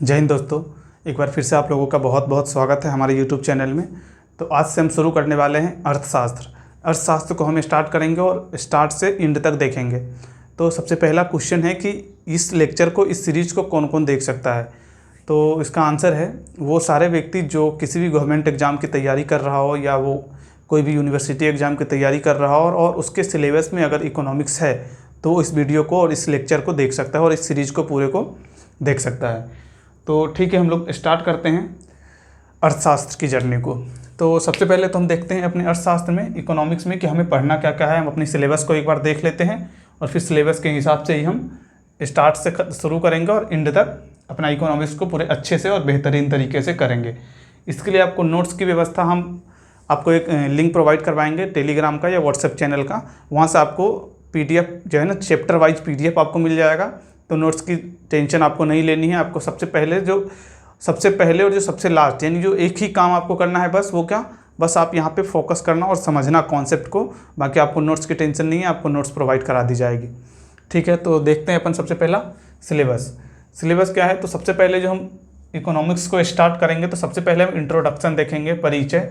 जय हिंद दोस्तों, एक बार फिर से आप लोगों का बहुत बहुत स्वागत है हमारे YouTube चैनल में। तो आज से हम शुरू करने वाले हैं अर्थशास्त्र। अर्थशास्त्र को हम स्टार्ट करेंगे और स्टार्ट से एंड तक देखेंगे। तो सबसे पहला क्वेश्चन है कि इस लेक्चर को, इस सीरीज़ को कौन कौन देख सकता है। तो इसका आंसर है वो सारे व्यक्ति जो किसी भी गवर्नमेंट एग्ज़ाम की तैयारी कर रहा हो या वो कोई भी यूनिवर्सिटी एग्ज़ाम की तैयारी कर रहा हो और उसके सिलेबस में अगर इकोनॉमिक्स है तो इस वीडियो को और इस लेक्चर को देख सकता है और इस सीरीज़ को पूरे को देख सकता है। तो ठीक है, हम लोग स्टार्ट करते हैं अर्थशास्त्र की जर्नी को। तो सबसे पहले तो हम देखते हैं अपने अर्थशास्त्र में, इकोनॉमिक्स में, कि हमें पढ़ना क्या क्या है। हम अपनी सिलेबस को एक बार देख लेते हैं और फिर सिलेबस के हिसाब से ही हम स्टार्ट से शुरू करेंगे और एंड तक अपना इकोनॉमिक्स को पूरे अच्छे से और बेहतरीन तरीके से करेंगे। इसके लिए आपको नोट्स की व्यवस्था हम आपको एक लिंक प्रोवाइड करवाएंगे टेलीग्राम का या व्हाट्सएप चैनल का। वहाँ से आपको PDF जो है ना, चैप्टर वाइज PDF आपको मिल जाएगा। तो नोट्स की टेंशन आपको नहीं लेनी है। आपको सबसे पहले और जो सबसे लास्ट, यानी जो एक ही काम आपको करना है, बस वो क्या, बस आप यहाँ पे फोकस करना और समझना कॉन्सेप्ट को। बाकी आपको नोट्स की टेंशन नहीं है, आपको नोट्स प्रोवाइड करा दी जाएगी। ठीक है, तो देखते हैं अपन सबसे पहला सिलेबस क्या है। तो सबसे पहले जो हम इकोनॉमिक्स को स्टार्ट करेंगे तो सबसे पहले हम इंट्रोडक्शन देखेंगे, परिचय।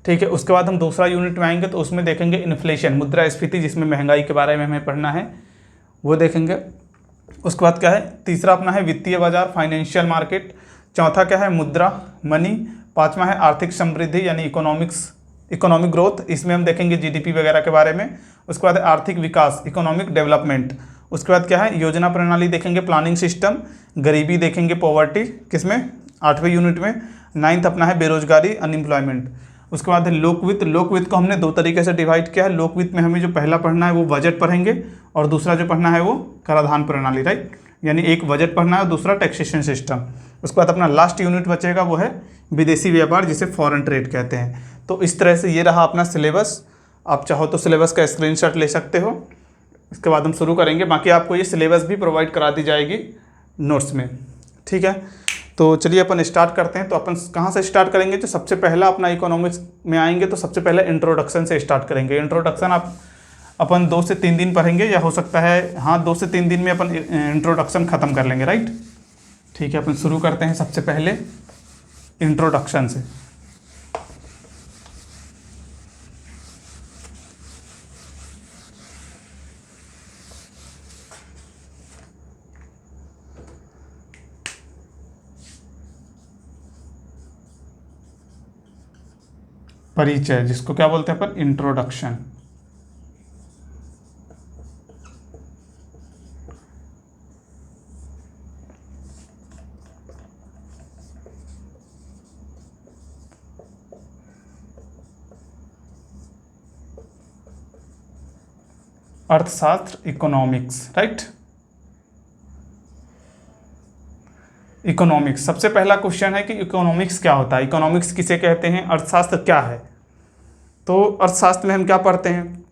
ठीक है, उसके बाद हम दूसरा यूनिट में आएंगे तो उसमें देखेंगे इन्फ्लेशन, मुद्रास्फीति, जिसमें महंगाई के बारे में हमें पढ़ना है, वो देखेंगे। उसके बाद क्या है, तीसरा अपना है वित्तीय बाजार, फाइनेंशियल मार्केट। चौथा क्या है, मुद्रा, मनी। पांचवा है आर्थिक समृद्धि यानी इकोनॉमिक ग्रोथ, इसमें हम देखेंगे GDP वगैरह के बारे में। उसके बाद है आर्थिक विकास, इकोनॉमिक डेवलपमेंट। उसके बाद क्या है, योजना प्रणाली देखेंगे, प्लानिंग सिस्टम। गरीबी देखेंगे, पॉवर्टी, किसमें, 8वें यूनिट में। 9th अपना है बेरोजगारी, अनएम्प्लॉयमेंट। उसके बाद है लोकवित्त को हमने दो तरीके से डिवाइड किया है। लोकवित्त में हमें जो पहला पढ़ना है वो बजट पढ़ेंगे और दूसरा जो पढ़ना है वो कराधान प्रणाली, राइट। यानी एक बजट पढ़ना है और दूसरा टैक्सेशन सिस्टम। उसके बाद अपना लास्ट यूनिट बचेगा वो है विदेशी व्यापार, जिसे फॉरेन ट्रेड कहते हैं। तो इस तरह से ये रहा अपना सिलेबस। आप चाहो तो सिलेबस का स्क्रीनशॉट ले सकते हो। इसके बाद हम शुरू करेंगे। बाकी आपको ये सिलेबस भी प्रोवाइड करा दी जाएगी नोट्स में। ठीक है, तो चलिए अपन स्टार्ट करते हैं। तो अपन कहाँ से स्टार्ट करेंगे, जो सबसे पहला अपना इकोनॉमिक्स में आएंगे तो सबसे पहले इंट्रोडक्शन से स्टार्ट करेंगे। इंट्रोडक्शन अपन 2 से 3 दिन पढ़ेंगे, या हो सकता है 2 से 3 दिन में अपन इंट्रोडक्शन ख़त्म कर लेंगे, राइट। ठीक है, अपन शुरू करते हैं सबसे पहले इंट्रोडक्शन से। परिचय, जिसको क्या बोलते हैं अपन, इंट्रोडक्शन। अर्थशास्त्र, इकोनॉमिक्स, राइट। इकोनॉमिक्स, सबसे पहला क्वेश्चन है कि इकोनॉमिक्स क्या होता है, इकोनॉमिक्स किसे कहते हैं, अर्थशास्त्र क्या है। तो अर्थशास्त्र में हम क्या पढ़ते हैं,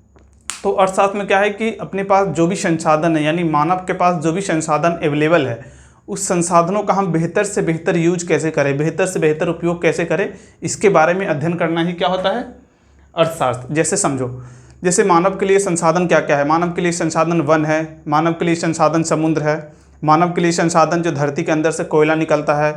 तो अर्थशास्त्र में क्या है कि अपने पास जो भी संसाधन है, यानी मानव के पास जो भी संसाधन अवेलेबल है, उस संसाधनों का हम बेहतर से बेहतर यूज कैसे करें, बेहतर से बेहतर उपयोग कैसे करें, इसके बारे में अध्ययन करना ही क्या होता है, अर्थशास्त्र। जैसे समझो, जैसे मानव के लिए संसाधन क्या क्या है। मानव के लिए संसाधन वन है, मानव के लिए संसाधन समुद्र है, मानव के लिए संसाधन जो धरती के अंदर से कोयला निकलता है,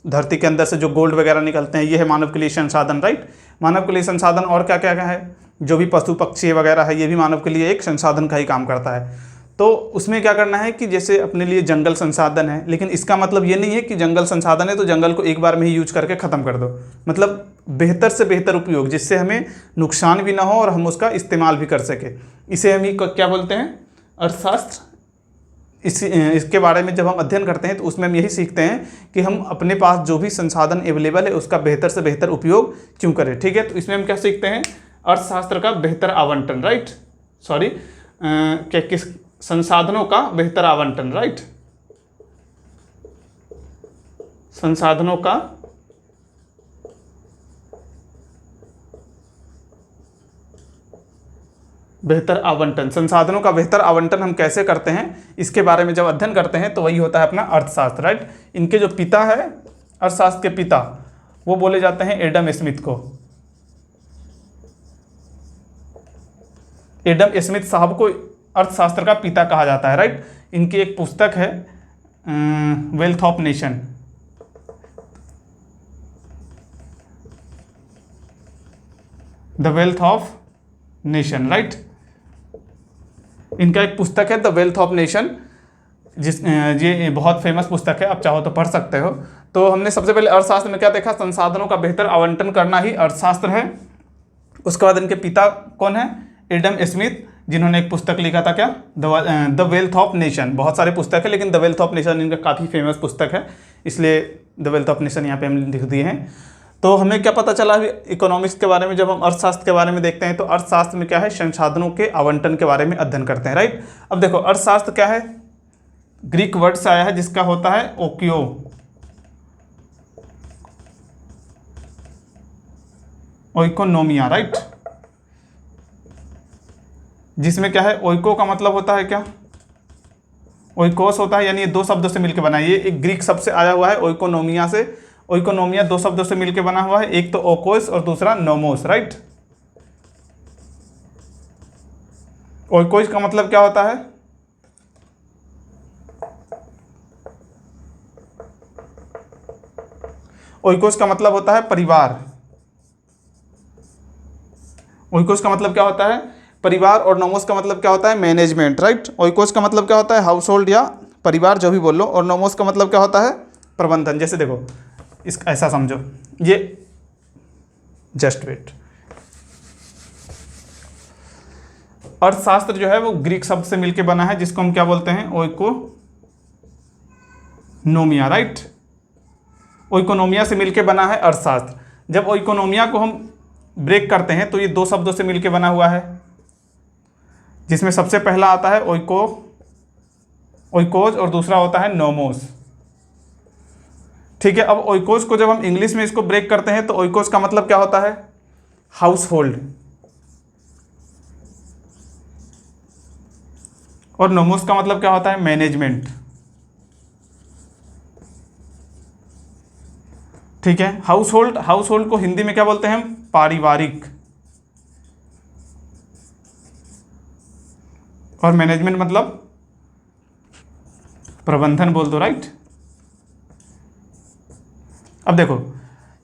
धरती के अंदर से जो गोल्ड वगैरह निकलते हैं, ये है मानव के लिए संसाधन, राइट। मानव के लिए संसाधन और क्या क्या क्या है, जो भी पशु पक्षी वगैरह है, ये भी मानव के लिए एक संसाधन का ही काम करता है। तो उसमें क्या करना है कि जैसे अपने लिए जंगल संसाधन है, लेकिन इसका मतलब ये नहीं है कि जंगल संसाधन है तो जंगल को एक बार में ही यूज करके ख़त्म कर दो। मतलब बेहतर से बेहतर उपयोग, जिससे हमें नुकसान भी ना हो और हम उसका इस्तेमाल भी कर सके, इसे हम ही क्या बोलते हैं, अर्थशास्त्र। इसके बारे में जब हम अध्ययन करते हैं तो उसमें हम यही सीखते हैं कि हम अपने पास जो भी संसाधन अवेलेबल है उसका बेहतर से बेहतर उपयोग क्यों करें। ठीक है, तो इसमें हम क्या सीखते हैं, अर्थशास्त्र का बेहतर आवंटन, राइट। सॉरी, किस संसाधनों का बेहतर आवंटन, राइट। संसाधनों का बेहतर आवंटन, संसाधनों का बेहतर आवंटन हम कैसे करते हैं, इसके बारे में जब अध्ययन करते हैं तो वही होता है अपना अर्थशास्त्र, राइट। इनके जो पिता है, अर्थशास्त्र के पिता, वो बोले जाते हैं एडम स्मिथ को। एडम स्मिथ साहब को अर्थशास्त्र का पिता कहा जाता है, राइट। इनकी एक पुस्तक है wealth of nation, the wealth of nation, right. इनका एक पुस्तक है द वेल्थ ऑफ नेशन, ये बहुत फेमस पुस्तक है, आप चाहो तो पढ़ सकते हो। तो हमने सबसे पहले अर्थशास्त्र में क्या देखा, संसाधनों का बेहतर आवंटन करना ही अर्थशास्त्र है। उसके बाद इनके पिता कौन है, एडम स्मिथ, जिन्होंने एक पुस्तक लिखा था क्या, द वेल्थ ऑफ नेशन। बहुत सारे पुस्तक है लेकिन द वेल्थ ऑफ नेशन इनका काफ़ी फेमस पुस्तक है, इसलिए द वेल्थ ऑफ नेशन यहाँ पे हम लिख दिए हैं। तो हमें क्या पता चला अभी इकोनॉमिक्स के बारे में, जब हम अर्थशास्त्र के बारे में देखते हैं तो अर्थशास्त्र में क्या है, संसाधनों के आवंटन के बारे में अध्ययन करते हैं, राइट। अब देखो अर्थशास्त्र क्या है, ग्रीक वर्ड से आया है जिसका होता है ओकियो, ओइकोनोमिया, राइट। जिसमें क्या है, ओइको का मतलब होता है क्या, ओइकोस होता है, यानी ये दो शब्दों से मिलकर बना है। ये एक ग्रीक शब्द से आया हुआ है ओइकोनोमिया से। ओइकोनोमिया दो शब्दों से मिलकर बना हुआ है, एक तो ओकोस और दूसरा नोमोस, राइट। ओइकोस का मतलब क्या होता है, ओइकोस का मतलब होता है परिवार। ओइकोस का मतलब क्या होता है, परिवार, और नोमोस का मतलब क्या होता है, मैनेजमेंट, राइट। ओइकोस का मतलब क्या होता है, हाउस होल्ड या परिवार, जो भी बोल लो, और नोमोस का मतलब क्या होता है, प्रबंधन। जैसे देखो इस ऐसा समझो, ये जस्ट वेट, अर्थशास्त्र जो है वो ग्रीक शब्द से मिलकर बना है जिसको हम क्या बोलते हैं, ओइकोनोमिया, राइट। ओइकोनोमिया से मिलकर बना है अर्थशास्त्र। जब ओइकोनोमिया को हम ब्रेक करते हैं तो ये दो शब्दों से मिलकर बना हुआ है, जिसमें सबसे पहला आता है ओइकोज और दूसरा होता है नोमोस, ठीक है। अब ओइकोज को जब हम इंग्लिश में इसको ब्रेक करते हैं तो ओइकोज का मतलब क्या होता है, हाउस होल्ड, और नोमोस का मतलब क्या होता है, मैनेजमेंट, ठीक है। हाउस होल्ड को हिंदी में क्या बोलते हैं हम, पारिवारिक, और मैनेजमेंट मतलब प्रबंधन बोल दो, राइट। अब देखो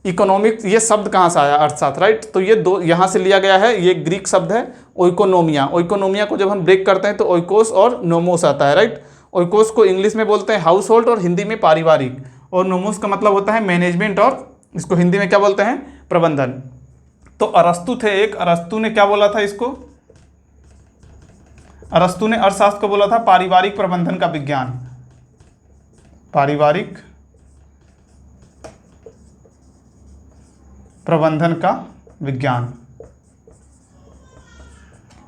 इकोनॉमिक्स ये शब्द कहाँ से आया, अर्थशास्त्र, राइट। तो ये दो यहाँ से लिया गया है, ये ग्रीक शब्द है ओइकोनोमिया। ओइकोनोमिया को जब हम ब्रेक करते हैं तो ओइकोस और नोमोस आता है, राइट। ओइकोस को इंग्लिश में बोलते हैं हाउस होल्ड और हिंदी में पारिवारिक, और नोमोस का मतलब होता है मैनेजमेंट, और इसको हिंदी में क्या बोलते हैं, प्रबंधन। तो अरस्तु थे एक, अरस्तु ने क्या बोला था इसको, अरस्तु ने अर्थशास्त्र को बोला था पारिवारिक प्रबंधन का विज्ञान, पारिवारिक प्रबंधन का विज्ञान,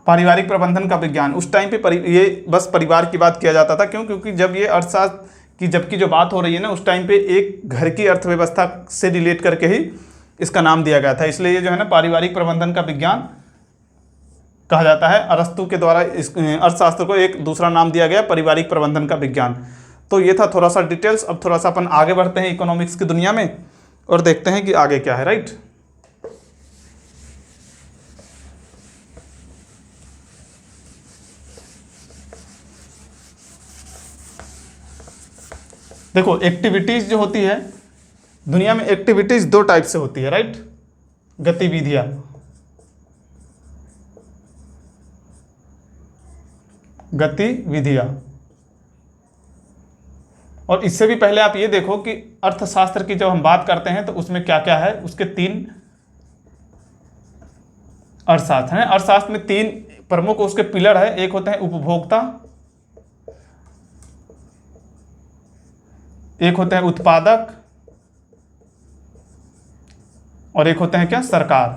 पारिवारिक प्रबंधन का विज्ञान। उस टाइम पे ये बस परिवार की बात किया जाता था, क्यों, क्योंकि जब ये अर्थशास्त्र की जबकि जो बात हो रही है ना, उस टाइम पे एक घर की अर्थव्यवस्था से रिलेट करके ही इसका नाम दिया गया था, इसलिए ये जो है ना पारिवारिक प्रबंधन का विज्ञान कहा जाता है। अरस्तु के द्वारा इस अर्थशास्त्र को एक दूसरा नाम दिया गया, पारिवारिक प्रबंधन का विज्ञान। तो ये था थोड़ा सा डिटेल्स। अब थोड़ा सा अपन आगे बढ़ते हैं इकोनॉमिक्स की दुनिया में और देखते हैं कि आगे क्या है, राइट। देखो एक्टिविटीज जो होती है दुनिया में, एक्टिविटीज दो टाइप से होती है, राइट। गतिविधियां, गतिविधियां। और इससे भी पहले आप ये देखो कि अर्थशास्त्र की जब हम बात करते हैं तो उसमें क्या क्या है, उसके तीन अर्थशास्त्र हैं। अर्थशास्त्र में तीन प्रमुख उसके पिलर है, एक होते हैं उपभोक्ता, एक होते हैं उत्पादक, और एक होते हैं क्या, सरकार।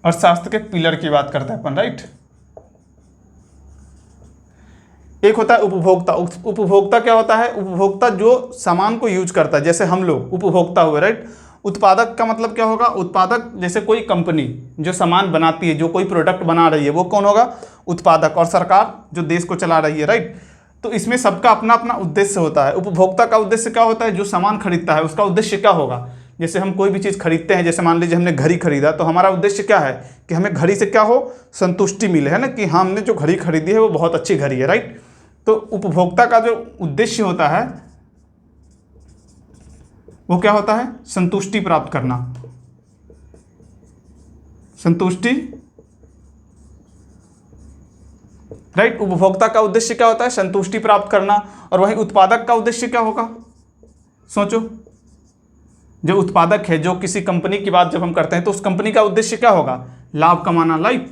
अर्थशास्त्र के पिलर की बात करते हैं अपन, राइट। एक होता है उपभोक्ता। उपभोक्ता क्या होता है, उपभोक्ता जो सामान को यूज करता है, जैसे हम लोग उपभोक्ता हुए, राइट। उत्पादक का मतलब क्या होगा, उत्पादक जैसे कोई कंपनी जो सामान बनाती है, जो कोई प्रोडक्ट बना रही है, वो कौन होगा, उत्पादक। और सरकार जो देश को चला रही है, राइट। तो इसमें सबका अपना अपना उद्देश्य होता है। उपभोक्ता का उद्देश्य क्या होता है, जो सामान खरीदता है उसका उद्देश्य क्या होगा। जैसे हम कोई भी चीज़ खरीदते हैं, जैसे मान लीजिए हमने घड़ी खरीदा, तो हमारा उद्देश्य क्या है कि हमें घड़ी से क्या हो, संतुष्टि मिले, है ना, कि हमने जो घड़ी खरीदी है वो बहुत अच्छी घड़ी है, राइट। तो उपभोक्ता का जो उद्देश्य होता है वो क्या होता है, संतुष्टि प्राप्त करना। संतुष्टि, राइट। उपभोक्ता का उद्देश्य क्या होता है? संतुष्टि प्राप्त करना। और वहीं उत्पादक का उद्देश्य क्या होगा? सोचो, जो उत्पादक है, जो किसी कंपनी की बात जब हम करते हैं तो उस कंपनी का उद्देश्य क्या होगा? लाभ कमाना, राइट।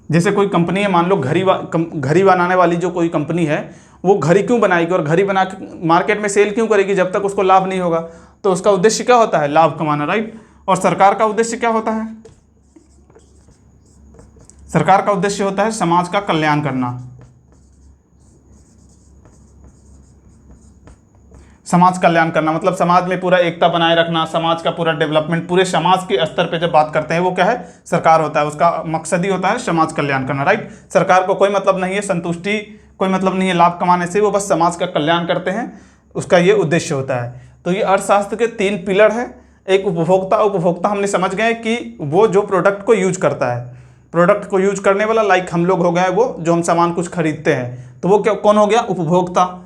जैसे कोई कंपनी है, मान लो घड़ी बनाने वाली जो कोई कंपनी है, वो घड़ी क्यों बनाएगी और घड़ी बना के मार्केट में सेल क्यों करेगी जब तक उसको लाभ नहीं होगा? तो उसका उद्देश्य क्या होता है? लाभ कमाना, राइट। और सरकार का उद्देश्य क्या होता है? सरकार का उद्देश्य होता है समाज का कल्याण करना। समाज कल्याण करना मतलब समाज में पूरा एकता बनाए रखना, समाज का पूरा डेवलपमेंट, पूरे समाज के स्तर पे जब बात करते हैं वो क्या है? सरकार होता है। उसका मकसद ही होता है समाज कल्याण करना, राइट। सरकार को कोई मतलब नहीं है संतुष्टि, कोई मतलब नहीं है लाभ कमाने से, वो बस समाज का कल्याण करते हैं, उसका ये उद्देश्य होता है। तो ये अर्थशास्त्र के 3 पिलर है। एक उपभोक्ता हमने समझ गए कि वो जो प्रोडक्ट को यूज करता है, प्रोडक्ट को यूज करने वाला, लाइक हम लोग हो गए वो जो हम सामान कुछ खरीदते हैं, तो वो क्या कौन हो गया? उपभोक्ता।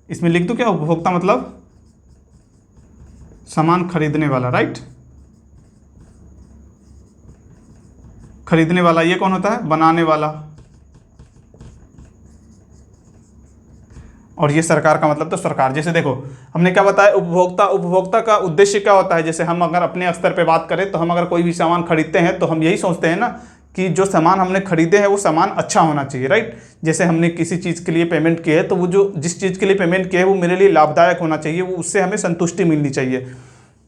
इसमें लिख दूं क्या? उपभोक्ता मतलब सामान खरीदने वाला, राइट। खरीदने वाला। ये कौन होता है? बनाने वाला। और ये सरकार का मतलब तो सरकार। जैसे देखो हमने क्या बताया, उपभोक्ता का उद्देश्य क्या होता है? जैसे हम अगर अपने स्तर पे बात करें तो हम अगर कोई भी सामान खरीदते हैं तो हम यही सोचते हैं ना कि जो सामान हमने खरीदे हैं वो सामान अच्छा होना चाहिए, राइट। जैसे हमने किसी चीज़ के लिए पेमेंट की है तो वो जो जिस चीज़ के लिए पेमेंट किया है वो मेरे लिए लाभदायक होना चाहिए, वो उससे हमें संतुष्टि मिलनी चाहिए।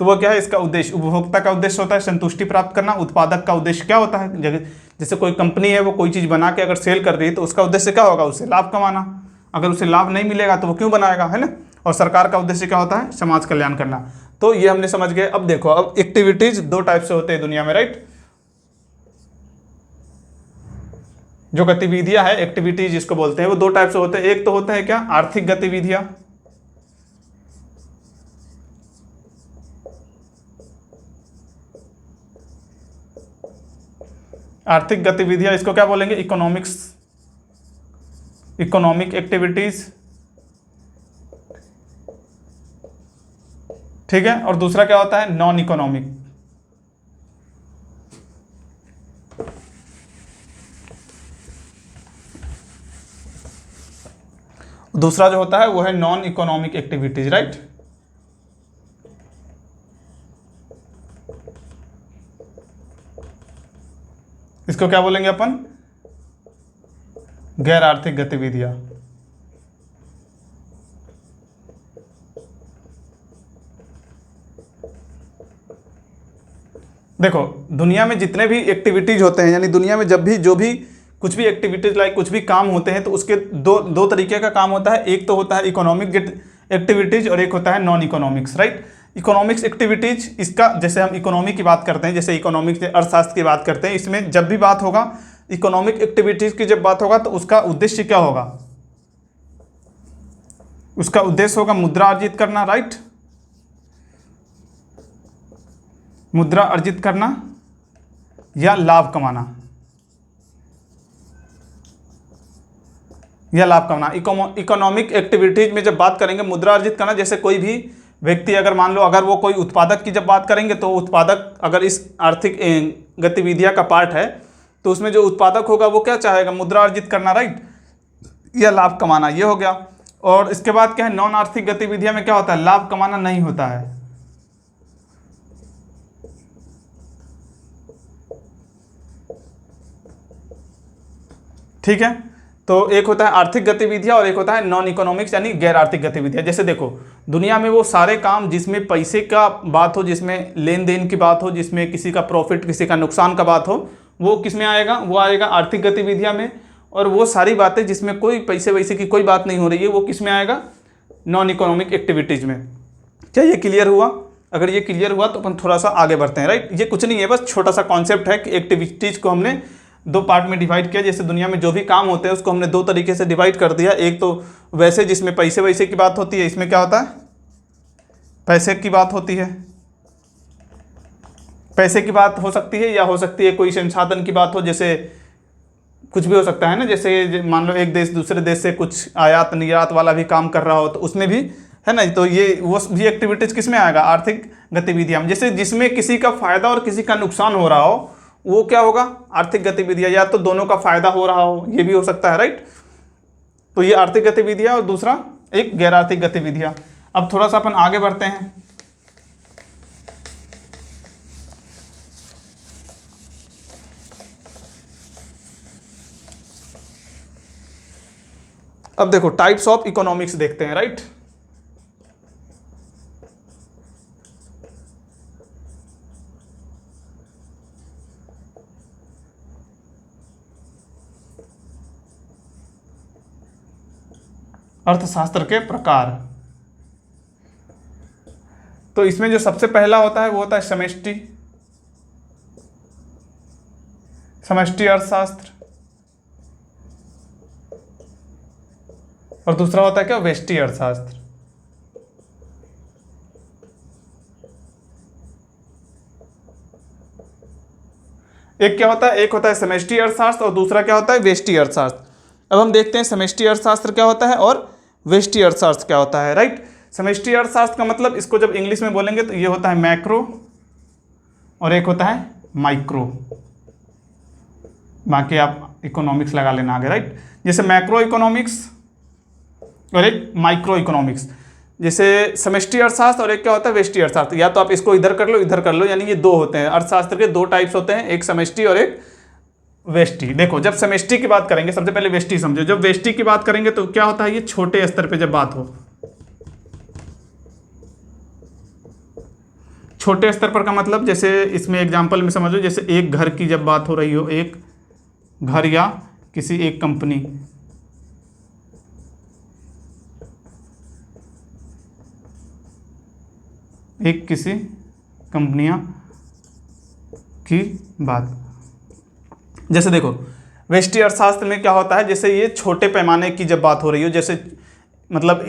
तो वो क्या है? इसका उद्देश्य। उपभोक्ता का उद्देश्य होता है संतुष्टि प्राप्त करना। उत्पादक का उद्देश्य क्या होता है? जैसे कोई कंपनी है, वो कोई चीज़ बना के अगर सेल कर रही है तो उसका उद्देश्य क्या होगा? उससे लाभ कमाना। अगर उसे लाभ नहीं मिलेगा तो वो क्यों बनाएगा, है ना। और सरकार का उद्देश्य क्या होता है? समाज कल्याण करना। तो ये हमने समझ गए। अब देखो, अब एक्टिविटीज 2 टाइप से होते हैं दुनिया में, राइट। जो गतिविधियां है, एक्टिविटीज जिसको बोलते हैं, वो 2 टाइप से होते हैं। एक तो होता है क्या? आर्थिक गतिविधियां। आर्थिक गतिविधियां, इसको क्या बोलेंगे? इकोनॉमिक एक्टिविटीज, ठीक है। और दूसरा क्या होता है? Non economic. दूसरा जो होता है वो है नॉन इकोनॉमिक एक्टिविटीज, राइट। इसको क्या बोलेंगे अपन? गैर आर्थिक गतिविधियां। देखो दुनिया में जितने भी एक्टिविटीज होते हैं, यानी दुनिया में जब भी जो भी कुछ भी एक्टिविटीज लाइक कुछ भी काम होते हैं तो उसके दो तरीके का काम होता है। एक तो होता है इकोनॉमिक एक्टिविटीज और एक होता है non economics, right. Economics activities, इसका जैसे हम इकोनॉमी की बात करते हैं, जैसे इकोनॉमिक्स अर्थशास्त्र की बात करते हैं, इसमें जब भी बात होगा इकोनॉमिक एक्टिविटीज की जब बात होगा तो उसका उद्देश्य क्या होगा? उसका उद्देश्य होगा मुद्रा अर्जित करना, राइट। मुद्रा अर्जित करना या लाभ कमाना, या लाभ कमाना। इकोनॉमिक एक्टिविटीज में जब बात करेंगे मुद्रा अर्जित करना, जैसे कोई भी व्यक्ति अगर मान लो अगर वो कोई उत्पादक की जब बात करेंगे तो उत्पादक अगर इस आर्थिक गतिविधियां का पार्ट है तो उसमें जो उत्पादक होगा वो क्या चाहेगा? मुद्रा अर्जित करना, राइट, या लाभ कमाना, ये हो गया। और इसके बाद क्या है? नॉन आर्थिक गतिविधियों में क्या होता है? लाभ कमाना नहीं होता है। ठीक है, तो एक होता है आर्थिक गतिविधियां और एक होता है नॉन इकोनॉमिक्स यानी गैर आर्थिक गतिविधियां। जैसे देखो दुनिया में वो सारे काम जिसमें पैसे का बात हो, जिसमें लेन देन की बात हो, जिसमें किसी का प्रॉफिट किसी का नुकसान का बात हो, वो किस में आएगा? वो आएगा आर्थिक गतिविधियां में। और वो सारी बातें जिसमें कोई पैसे वैसे की कोई बात नहीं हो रही है वो किस में आएगा? नॉन इकोनॉमिक एक्टिविटीज़ में। क्या ये क्लियर हुआ? अगर ये क्लियर हुआ तो अपन थोड़ा सा आगे बढ़ते हैं, राइट। ये कुछ नहीं है, बस छोटा सा कॉन्सेप्ट है कि एक्टिविटीज़ को हमने 2 पार्ट में डिवाइड किया। जैसे दुनिया में जो भी काम होते हैं उसको हमने 2 तरीके से डिवाइड कर दिया। एक तो वैसे जिसमें पैसे वैसे की बात होती है, इसमें क्या होता है? पैसे की बात होती है, पैसे की बात हो सकती है, या हो सकती है कोई संसाधन की बात हो, जैसे कुछ भी हो सकता है ना। जैसे मान लो एक देश दूसरे देश से कुछ आयात निर्यात वाला भी काम कर रहा हो तो उसमें भी है ना। तो ये एक्टिविटीज किस में आएगा, आर्थिक गतिविधियां। जैसे जिसमें किसी का फायदा और किसी का नुकसान हो रहा हो वो क्या होगा, आर्थिक गतिविधियां। या तो दोनों का फायदा हो रहा हो, ये भी हो सकता है, राइट। तो ये आर्थिक गतिविधियां और दूसरा एक गैर आर्थिक गतिविधियां। अब थोड़ा सा अपन आगे बढ़ते हैं। अब देखो टाइप्स ऑफ इकोनॉमिक्स देखते हैं, राइट। अर्थशास्त्र के प्रकार। तो इसमें जो सबसे पहला होता है वो होता है समष्टि, समष्टि अर्थशास्त्र। और दूसरा होता है क्या, व्यष्टि अर्थशास्त्र। एक क्या होता है, एक होता है समष्टि अर्थशास्त्र और दूसरा क्या होता है, व्यष्टि अर्थशास्त्र। अब हम देखते हैं समष्टि अर्थशास्त्र क्या होता है और व्यष्टि अर्थशास्त्र क्या होता है, राइट। समष्टि अर्थशास्त्र का मतलब, इसको जब इंग्लिश में बोलेंगे तो ये होता है मैक्रो और एक होता है माइक्रो। बाकी आप इकोनॉमिक्स लगा लेना आगे, राइट। जैसे मैक्रो इकोनॉमिक्स और एक माइक्रो इकोनॉमिक्स। जैसे समष्टि अर्थशास्त्र और एक क्या होता है, व्यष्टि अर्थशास्त्र। या तो आप इसको इधर कर लो, इधर कर लो, यानी ये दो होते हैं। अर्थशास्त्र के दो टाइप्स होते हैं, एक समष्टि और एक व्यष्टि। देखो जब समष्टि की बात करेंगे, सबसे पहले व्यष्टि समझो। जब व्यष्टि की बात करेंगे तो क्या होता है, ये छोटे स्तर पे जब बात हो, छोटे स्तर पर का मतलब, जैसे इसमें एग्जांपल में समझो, जैसे एक घर की जब बात हो रही हो, एक घर या किसी एक कंपनी, एक किसी कंपनियां की बात। जैसे देखो व्यष्टि अर्थशास्त्र में क्या होता है, जैसे ये छोटे पैमाने की जब बात हो रही हो, जैसे मतलब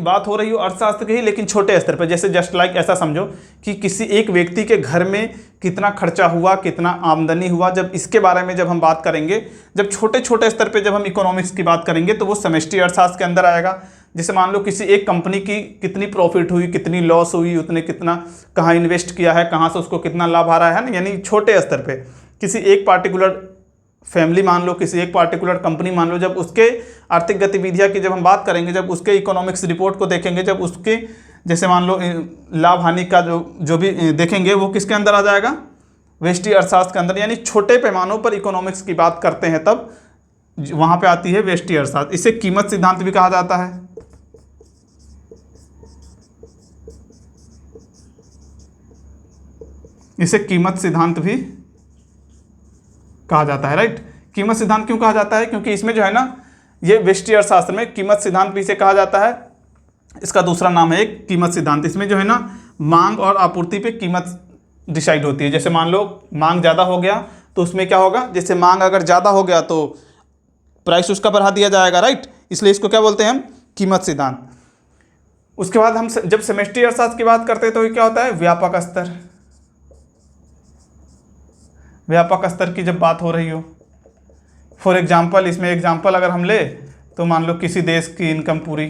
बात हो रही हो अर्थशास्त्र की ही, लेकिन छोटे स्तर पर। जैसे जस्ट लाइक ऐसा समझो कि किसी एक व्यक्ति के घर में कितना खर्चा हुआ, कितना आमदनी हुआ, जब इसके बारे में जब हम बात करेंगे, जब छोटे छोटे स्तर पे जब हम इकोनॉमिक्स की बात करेंगे तो वो समष्टि अर्थशास्त्र के अंदर आएगा। जैसे मान लो किसी एक कंपनी की कितनी प्रॉफिट हुई, कितनी लॉस हुई, उसने कितना कहाँ इन्वेस्ट किया है, कहाँ से उसको कितना लाभ आ रहा है ना, यानी छोटे स्तर पर। किसी एक पार्टिकुलर फैमिली मान लो, किसी एक पार्टिकुलर कंपनी मान लो, जब उसके आर्थिक गतिविधियां की जब हम बात करेंगे, जब उसके इकोनॉमिक्स रिपोर्ट को देखेंगे, जब उसके जैसे मान लो लाभ हानि का जो भी देखेंगे, वो किसके अंदर आ जाएगा, व्यष्टि अर्थशास्त्र के अंदर। यानी छोटे पैमानों पर इकोनॉमिक्स की बात करते हैं तब वहां पे आती है व्यष्टि अर्थशास्त्र। इसे कीमत सिद्धांत भी कहा जाता है। इसे कीमत सिद्धांत भी कहा जाता है, राइट। कीमत सिद्धांत क्यों कहा जाता है, क्योंकि इसमें जो है ना, ये व्यष्टि अर्थशास्त्र में कीमत सिद्धांत भी इसे कहा जाता है। इसका दूसरा नाम है एक कीमत सिद्धांत। इसमें जो है ना, मांग और आपूर्ति पे कीमत डिसाइड होती है। जैसे मान लो मांग ज़्यादा हो गया तो उसमें क्या होगा, जैसे मांग अगर ज़्यादा हो गया तो प्राइस उसका बढ़ा दिया जाएगा, राइट। इसलिए इसको क्या बोलते हैं हम, कीमत सिद्धांत। उसके बाद हम जब समष्टि अर्थशास्त्र की बात करते हैं तो क्या होता है, व्यापक स्तर। व्यापक स्तर की जब बात हो रही हो, फॉर एग्जाम्पल, इसमें एग्जाम्पल अगर हम ले तो मान लो किसी देश की इनकम पूरी,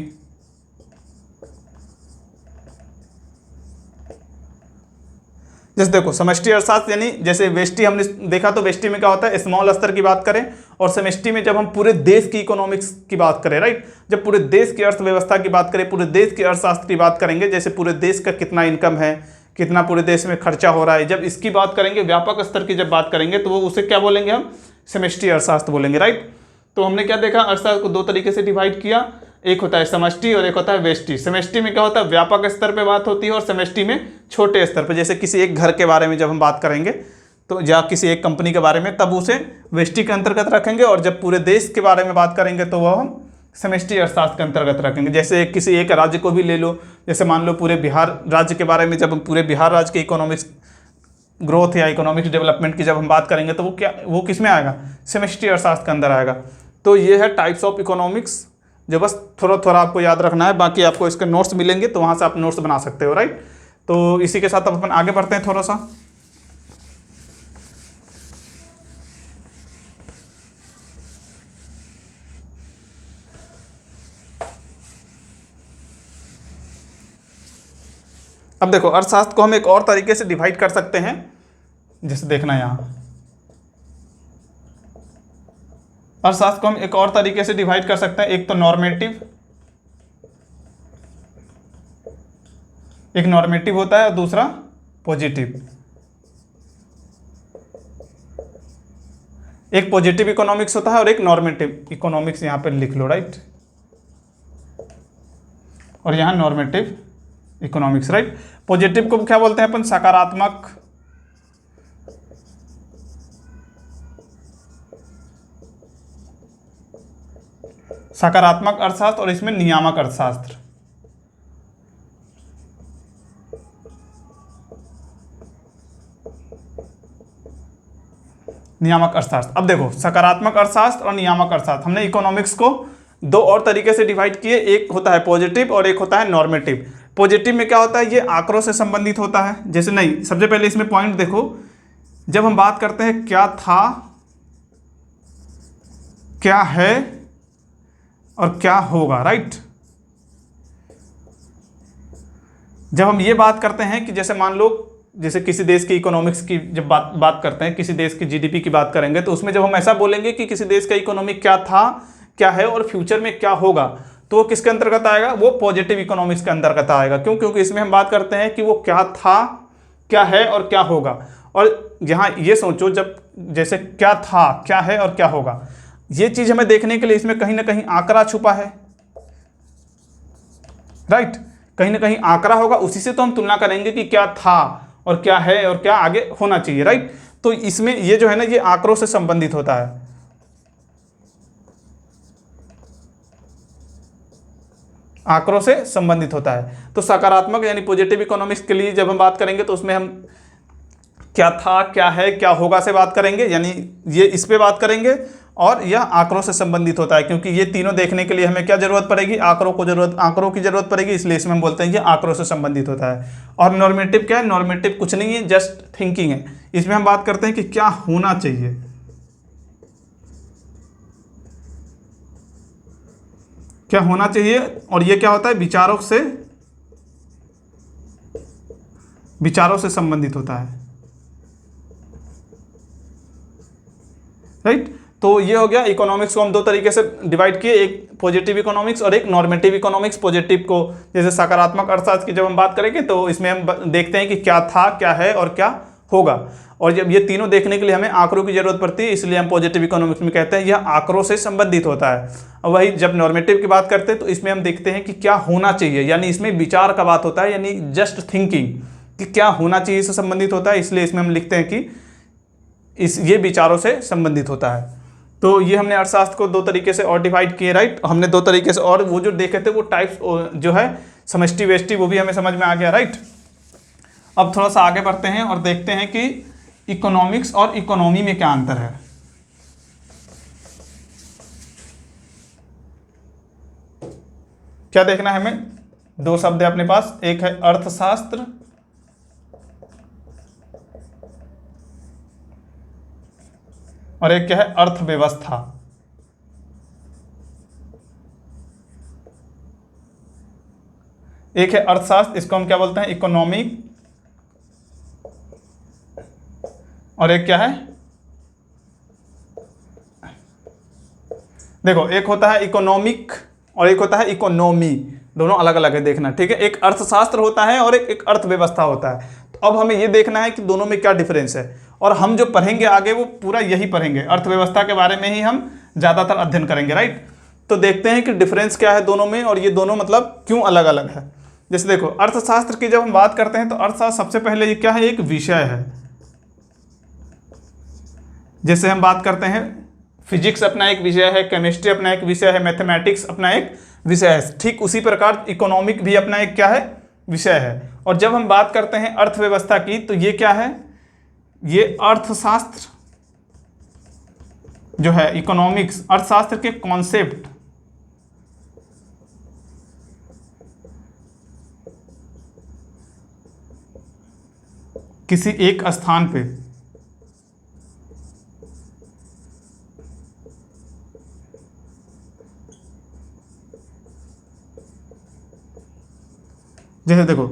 जैसे देखो समष्टि अर्थशास्त्र यानी जैसे व्यष्टि हमने देखा, तो व्यष्टि में क्या होता है, स्मॉल स्तर की बात करें, और समष्टि में जब हम पूरे देश की इकोनॉमिक्स की बात करें, राइट, जब पूरे देश की अर्थव्यवस्था की बात करें, पूरे देश की अर्थशास्त्र की बात करेंगे, जैसे पूरे देश का कितना इनकम है, कितना पूरे देश में खर्चा हो रहा है, जब इसकी बात करेंगे, व्यापक स्तर की जब बात करेंगे, तो वो उसे क्या बोलेंगे, हम समष्टि अर्थशास्त्र बोलेंगे, राइट। तो हमने क्या देखा, अर्थशास्त्र को दो तरीके से डिवाइड किया, एक होता है समष्टि और एक होता है व्यष्टि। समष्टि में क्या होता है, व्यापक स्तर पे बात होती है, और समष्टि में छोटे स्तर पे। जैसे किसी एक घर के बारे में जब हम बात करेंगे तो, या किसी एक कंपनी के बारे में, तब उसे व्यष्टि के अंतर्गत रखेंगे, और जब पूरे देश के बारे में बात करेंगे तो वह हम समष्टि अर्थशास्त्र के अंतर्गत रखेंगे। जैसे किसी एक राज्य को भी ले लो, जैसे मान लो पूरे बिहार राज्य के बारे में, जब हम पूरे बिहार राज्य के इकोनॉमिक्स ग्रोथ या इकोनॉमिक्स डेवलपमेंट की जब हम बात करेंगे तो वो किस में आएगा, समष्टि अर्थशास्त्र के अंदर आएगा। तो ये है टाइप्स ऑफ इकोनॉमिक्स, जो बस थोड़ा थोड़ा आपको याद रखना है। बाकी आपको इसके नोट्स मिलेंगे तो वहाँ से आप नोट्स बना सकते हो, राइट। तो इसी के साथ अब अपन आगे बढ़ते हैं थोड़ा सा। अब देखो अर्थशास्त्र को हम एक और तरीके से डिवाइड कर सकते हैं, जैसे देखना यहाँ अर्थशास्त्र को हम एक और तरीके से डिवाइड कर सकते हैं, एक तो नॉर्मेटिव, एक नॉर्मेटिव होता है और दूसरा पॉजिटिव। एक पॉजिटिव इकोनॉमिक्स होता है और एक नॉर्मेटिव इकोनॉमिक्स, यहां पे लिख लो, राइट, और यहां नॉर्मेटिव इकोनॉमिक्स, राइट। पॉजिटिव को क्या बोलते हैं अपन? सकारात्मक, सकारात्मक अर्थशास्त्र, और इसमें नियामक अर्थशास्त्र, नियामक अर्थशास्त्र। अब देखो सकारात्मक अर्थशास्त्र और नियामक अर्थशास्त्र, हमने इकोनॉमिक्स को दो और तरीके से डिवाइड किए, एक होता है पॉजिटिव और एक होता है नॉर्मेटिव। पॉजिटिव में क्या होता है? ये आंकड़ों से संबंधित होता है। जैसे नहीं, सबसे पहले इसमें पॉइंट देखो, जब हम बात करते हैं क्या था, क्या है और क्या होगा, राइट। जब हम ये बात करते हैं कि जैसे मान लो, जैसे किसी देश की इकोनॉमिक्स की जब बात करते हैं, किसी देश की जीडीपी की बात करेंगे, तो उसमें जब हम ऐसा बोलेंगे कि किसी देश का इकोनॉमिक क्या था, क्या है और फ्यूचर में क्या होगा, तो वो किसके अंतर्गत आएगा? वो पॉजिटिव इकोनॉमिक्स के अंतर्गत आएगा। क्यों? क्योंकि इसमें हम बात करते हैं कि वो क्या था, क्या है और क्या होगा। और यहाँ ये सोचो, जब जैसे क्या था, क्या है और क्या होगा, ये चीज हमें देखने के लिए इसमें कहीं ना कहीं आंकड़ा छुपा है, राइट। कहीं ना कहीं आंकड़ा होगा, उसी से तो हम तुलना करेंगे कि क्या था और क्या है और क्या आगे होना चाहिए, राइट। तो इसमें ये जो है ना, ये आंकड़ों से संबंधित होता है, आंकड़ों से संबंधित होता है। तो सकारात्मक यानी पॉजिटिव इकोनॉमिक्स के लिए जब हम बात करेंगे तो उसमें हम क्या था, क्या है, क्या होगा से बात करेंगे, यानी ये इस पे बात करेंगे, और यह आंकड़ों से संबंधित होता है, क्योंकि ये तीनों देखने के लिए हमें क्या जरूरत पड़ेगी? आंकड़ों की जरूरत पड़ेगी, इसलिए इसमें हम बोलते हैं ये आंकड़ों से संबंधित होता है। और नॉर्मेटिव क्या है? नॉर्मेटिव कुछ नहीं है, जस्ट थिंकिंग है। इसमें हम बात करते हैं कि क्या होना चाहिए, क्या होना चाहिए, और ये क्या होता है? विचारों से संबंधित होता है, राइट। तो ये हो गया, इकोनॉमिक्स को हम दो तरीके से डिवाइड किए, एक पॉजिटिव इकोनॉमिक्स और एक नॉर्मेटिव इकोनॉमिक्स। पॉजिटिव को जैसे सकारात्मक अर्थशास्त्र की जब हम बात करेंगे तो इसमें हम देखते हैं कि क्या था, क्या है और क्या होगा, और जब ये तीनों देखने के लिए हमें आंकड़ों की जरूरत पड़ती है, इसलिए हम पॉजिटिव इकोनॉमिक्स में कहते हैं यह आंकड़ों से संबंधित होता है। और वही जब नॉर्मेटिव की बात करते हैं तो इसमें हम देखते हैं कि क्या होना चाहिए, यानी इसमें विचार का बात होता है, यानी जस्ट थिंकिंग कि क्या होना चाहिए से संबंधित होता है, इसलिए इसमें हम लिखते हैं कि ये विचारों से संबंधित होता है। तो ये हमने अर्थशास्त्र को दो तरीके से और डिवाइड किए, राइट। हमने दो तरीके से, और वो जो देखे थे वो टाइप्स जो है समष्टि वेष्टि, वो भी हमें समझ में आ गया, राइट। अब थोड़ा सा आगे बढ़ते हैं और देखते हैं कि इकोनॉमिक्स और इकोनॉमी में क्या अंतर है। क्या देखना है हमें? दो शब्द है अपने पास, एक है अर्थशास्त्र और एक क्या है? अर्थव्यवस्था। एक है अर्थशास्त्र, इसको हम क्या बोलते हैं? इकोनॉमिक, और एक क्या है? देखो, एक होता है इकोनॉमिक और एक होता है इकोनॉमी, दोनों अलग अलग है, देखना, ठीक है। एक अर्थशास्त्र होता है और एक अर्थव्यवस्था होता है। तो अब हमें ये देखना है कि दोनों में क्या डिफरेंस है, और हम जो पढ़ेंगे आगे वो पूरा यही पढ़ेंगे, अर्थव्यवस्था के बारे में ही हम ज़्यादातर अध्ययन करेंगे, राइट। तो देखते हैं कि डिफरेंस क्या है दोनों में, और ये दोनों मतलब क्यों अलग अलग है। जैसे देखो, अर्थशास्त्र की जब हम बात करते हैं तो अर्थशास्त्र सबसे पहले ये क्या है? एक विषय है। जैसे हम बात करते हैं फिजिक्स अपना एक विषय है, केमिस्ट्री अपना एक विषय है, मैथमेटिक्स अपना एक विषय है, ठीक उसी प्रकार इकोनॉमिक भी अपना एक क्या है? विषय है। और जब हम बात करते हैं अर्थव्यवस्था की तो ये क्या है? ये अर्थशास्त्र जो है, इकोनॉमिक्स अर्थशास्त्र के कॉन्सेप्ट, किसी एक स्थान पे जैसे देखो,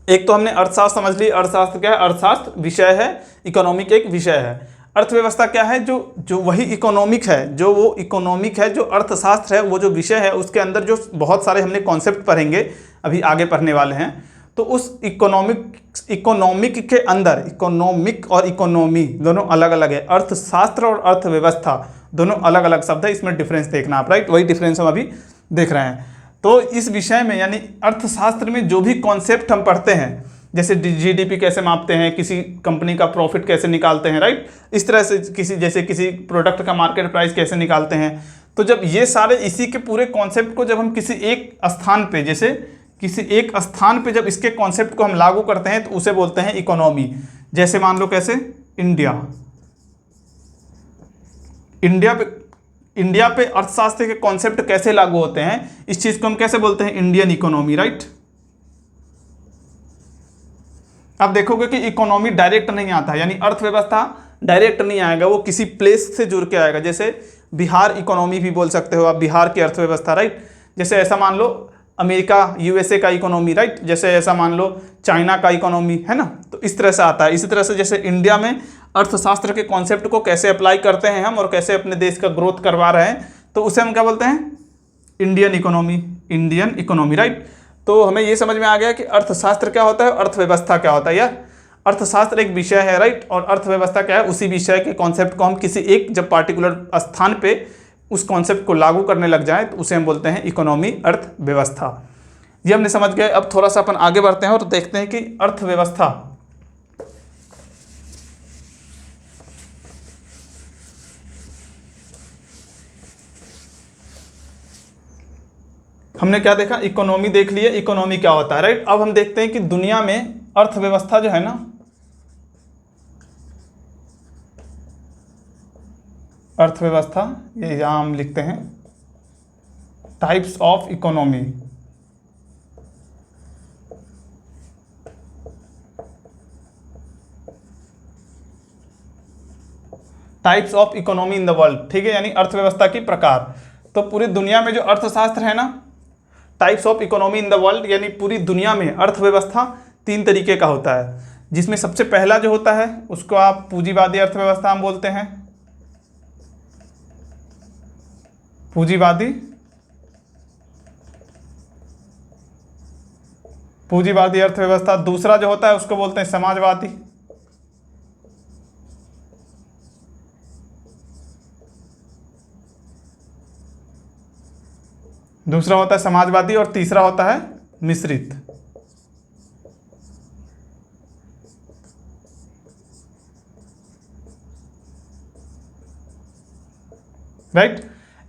एक तो हमने अर्थशास्त्र समझ ली। अर्थशास्त्र क्या है? अर्थशास्त्र विषय है, इकोनॉमिक एक विषय है। अर्थव्यवस्था क्या है? जो जो वही इकोनॉमिक है, जो वो इकोनॉमिक है, जो अर्थशास्त्र है, वो जो विषय है उसके अंदर जो बहुत सारे हमने कॉन्सेप्ट पढ़ेंगे, अभी आगे पढ़ने वाले हैं। तो उस इकोनॉमिक के अंदर इकोनॉमिक और इकोनॉमी दोनों अलग अलग है। अर्थशास्त्र और अर्थव्यवस्था दोनों अलग अलग शब्द है, इसमें डिफरेंस देखना आप, राइट? वही डिफरेंस हम अभी देख रहे हैं। तो इस विषय में यानी अर्थशास्त्र में जो भी कॉन्सेप्ट हम पढ़ते हैं, जैसे जीडीपी कैसे मापते हैं, किसी कंपनी का प्रॉफिट कैसे निकालते हैं, राइट? इस तरह से किसी प्रोडक्ट का मार्केट प्राइस कैसे निकालते हैं। तो जब ये सारे इसी के पूरे कॉन्सेप्ट को जब हम किसी एक स्थान पे, जैसे किसी एक स्थान पे जब इसके कॉन्सेप्ट को हम लागू करते हैं तो उसे बोलते हैं इकोनॉमी। जैसे मान लो कैसे इंडिया पे अर्थशास्त्र के कॉन्सेप्ट कैसे लागू होते हैं, इस चीज को हम कैसे बोलते हैं? Indian economy, right? अब देखोगे कि इकोनॉमी डायरेक्ट नहीं आता, यानी अर्थव्यवस्था डायरेक्ट नहीं आएगा, वो किसी प्लेस से जुड़ के आएगा। जैसे बिहार इकोनॉमी भी बोल सकते हो आप, बिहार की अर्थव्यवस्था, राइट? जैसे ऐसा मान लो अमेरिका यूएसए का इकोनॉमी, राइट? जैसे ऐसा मान लो चाइना का इकोनॉमी, है ना? तो इस तरह से आता है। इसी तरह से जैसे इंडिया में अर्थशास्त्र के कॉन्सेप्ट को कैसे अप्लाई करते हैं हम और कैसे अपने देश का ग्रोथ करवा रहे हैं, तो उसे हम क्या बोलते हैं? Indian economy, right? तो हमें ये समझ में आ गया कि अर्थशास्त्र क्या होता है, अर्थव्यवस्था क्या होता है। यार अर्थशास्त्र एक विषय है, राइट? और अर्थव्यवस्था क्या है? उसी विषय के कॉन्सेप्ट को हम किसी एक जब पार्टिकुलर स्थान पे उस कॉन्सेप्ट को लागू करने लग जाए तो उसे हम बोलते हैं इकोनॉमी, अर्थव्यवस्था। ये हमने समझ गए। अब थोड़ा सा अपन आगे बढ़ते हैं और देखते हैं कि अर्थव्यवस्था हमने क्या देखा? इकोनॉमी देख लिए, इकोनॉमी क्या होता है, राइट? अब हम देखते हैं कि दुनिया में अर्थव्यवस्था जो है ना, अर्थव्यवस्था, ये यहां हम लिखते हैं types of economy. Types of economy in the world, ठीक है? यानी अर्थव्यवस्था की प्रकार। तो पूरी दुनिया में जो अर्थशास्त्र है ना, types of economy in the world, यानी पूरी दुनिया में अर्थव्यवस्था 3 तरीके का होता है, जिसमें सबसे पहला जो होता है उसको आप पूंजीवादी अर्थव्यवस्था हम बोलते हैं, पूंजीवादी अर्थव्यवस्था। दूसरा जो होता है उसको बोलते हैं समाजवादी, दूसरा होता है समाजवादी, और तीसरा होता है मिश्रित। राइट?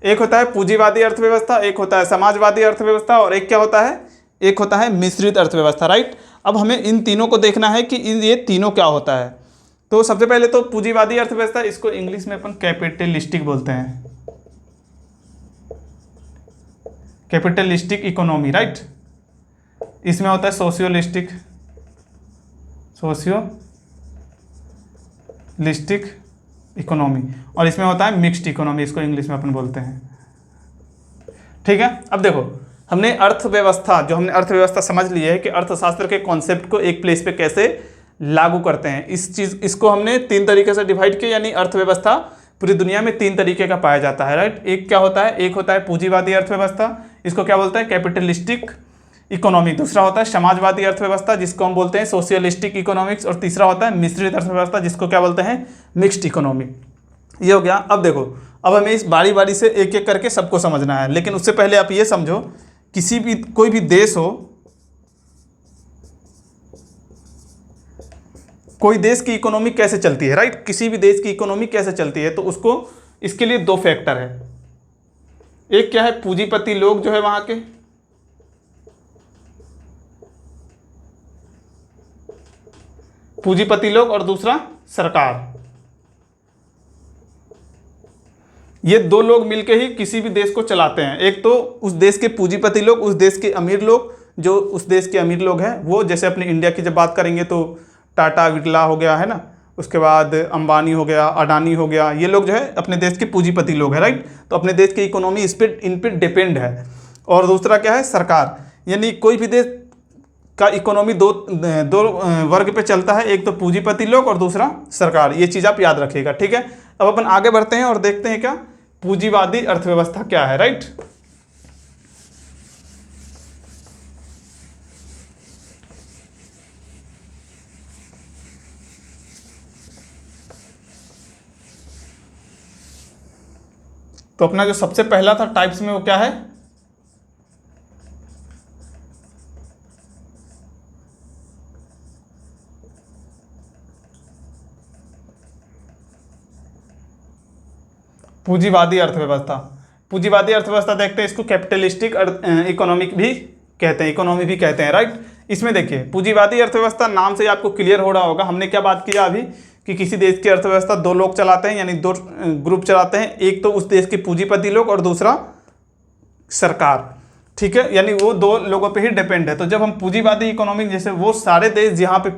एक होता है पूंजीवादी अर्थव्यवस्था, एक होता है समाजवादी अर्थव्यवस्था, और एक क्या होता है? एक होता है मिश्रित अर्थव्यवस्था, राइट? अब हमें इन तीनों को देखना है कि ये तीनों क्या होता है। तो सबसे पहले तो पूंजीवादी अर्थव्यवस्था, इसको इंग्लिश में अपन कैपिटलिस्टिक बोलते हैं, कैपिटलिस्टिक इकोनॉमी, राइट? इसमें होता है सोशियोलिस्टिक इकोनॉमी, और इसमें होता है मिक्स्ड इकोनॉमी, इसको इंग्लिश में अपन बोलते हैं। ठीक है? अब देखो, हमने अर्थव्यवस्था समझ ली है कि अर्थशास्त्र के कॉन्सेप्ट को एक प्लेस पे कैसे लागू करते हैं। इसको हमने 3 तरीके से डिवाइड किया, यानी अर्थव्यवस्था पूरी दुनिया में 3 तरीके का पाया जाता है, राइट? एक क्या होता है? एक होता है पूंजीवादी अर्थव्यवस्था, इसको क्या बोलते हैं? Capitalistic economy. दूसरा होता है समाजवादी अर्थव्यवस्था, जिसको हम बोलते हैं सोशियलिस्टिक इकोनॉमिक्स, और तीसरा होता है मिश्रित अर्थव्यवस्था, जिसको क्या बोलते हैं? Mixed economy. ये हो गया। अब देखो, अब हमें इस बारी बारी से एक एक करके सबको समझना है, लेकिन उससे पहले आप ये समझो, कोई भी देश हो, कोई देश की इकोनॉमी कैसे चलती है, राइट? किसी भी देश की इकोनॉमी कैसे चलती है, तो उसको इसके लिए 2 फैक्टर है। एक क्या है? पूंजीपति लोग जो है वहां के, पूंजीपति लोग, और दूसरा सरकार। ये 2 लोग मिलके ही किसी भी देश को चलाते हैं। एक तो उस देश के पूंजीपति लोग, उस देश के अमीर लोग, जो उस देश के अमीर लोग हैं वो, जैसे अपने इंडिया की जब बात करेंगे तो टाटा बिरला हो गया, है ना? उसके बाद अंबानी हो गया, अडानी हो गया, ये लोग जो है अपने देश के पूंजीपति लोग हैं, राइट? तो अपने देश की इकोनॉमी इन पर डिपेंड है। और दूसरा क्या है? सरकार। यानी कोई भी देश का इकोनॉमी दो दो वर्ग पे चलता है, एक तो पूंजीपति लोग और दूसरा सरकार। ये चीज़ आप याद रखिएगा, ठीक है। अब अपन आगे बढ़ते हैं और देखते हैं क्या पूंजीवादी अर्थव्यवस्था क्या है, राइट। तो अपना जो सबसे पहला था टाइप्स में वो क्या है, पूंजीवादी अर्थव्यवस्था। पूंजीवादी अर्थव्यवस्था देखते हैं, इसको कैपिटलिस्टिक इकोनॉमिक भी कहते हैं, इकोनॉमी भी कहते हैं, राइट। इसमें देखिए पूंजीवादी अर्थव्यवस्था नाम से आपको क्लियर हो रहा होगा, हमने क्या बात किया अभी कि किसी देश की अर्थव्यवस्था दो लोग चलाते हैं, यानी दो ग्रुप चलाते हैं, एक तो उस देश के पूंजीपति लोग और दूसरा सरकार, ठीक है, यानी वो दो लोगों पे ही डिपेंड है। तो जब हम पूंजीवादी इकोनॉमिक, जैसे वो सारे देश जहाँ पे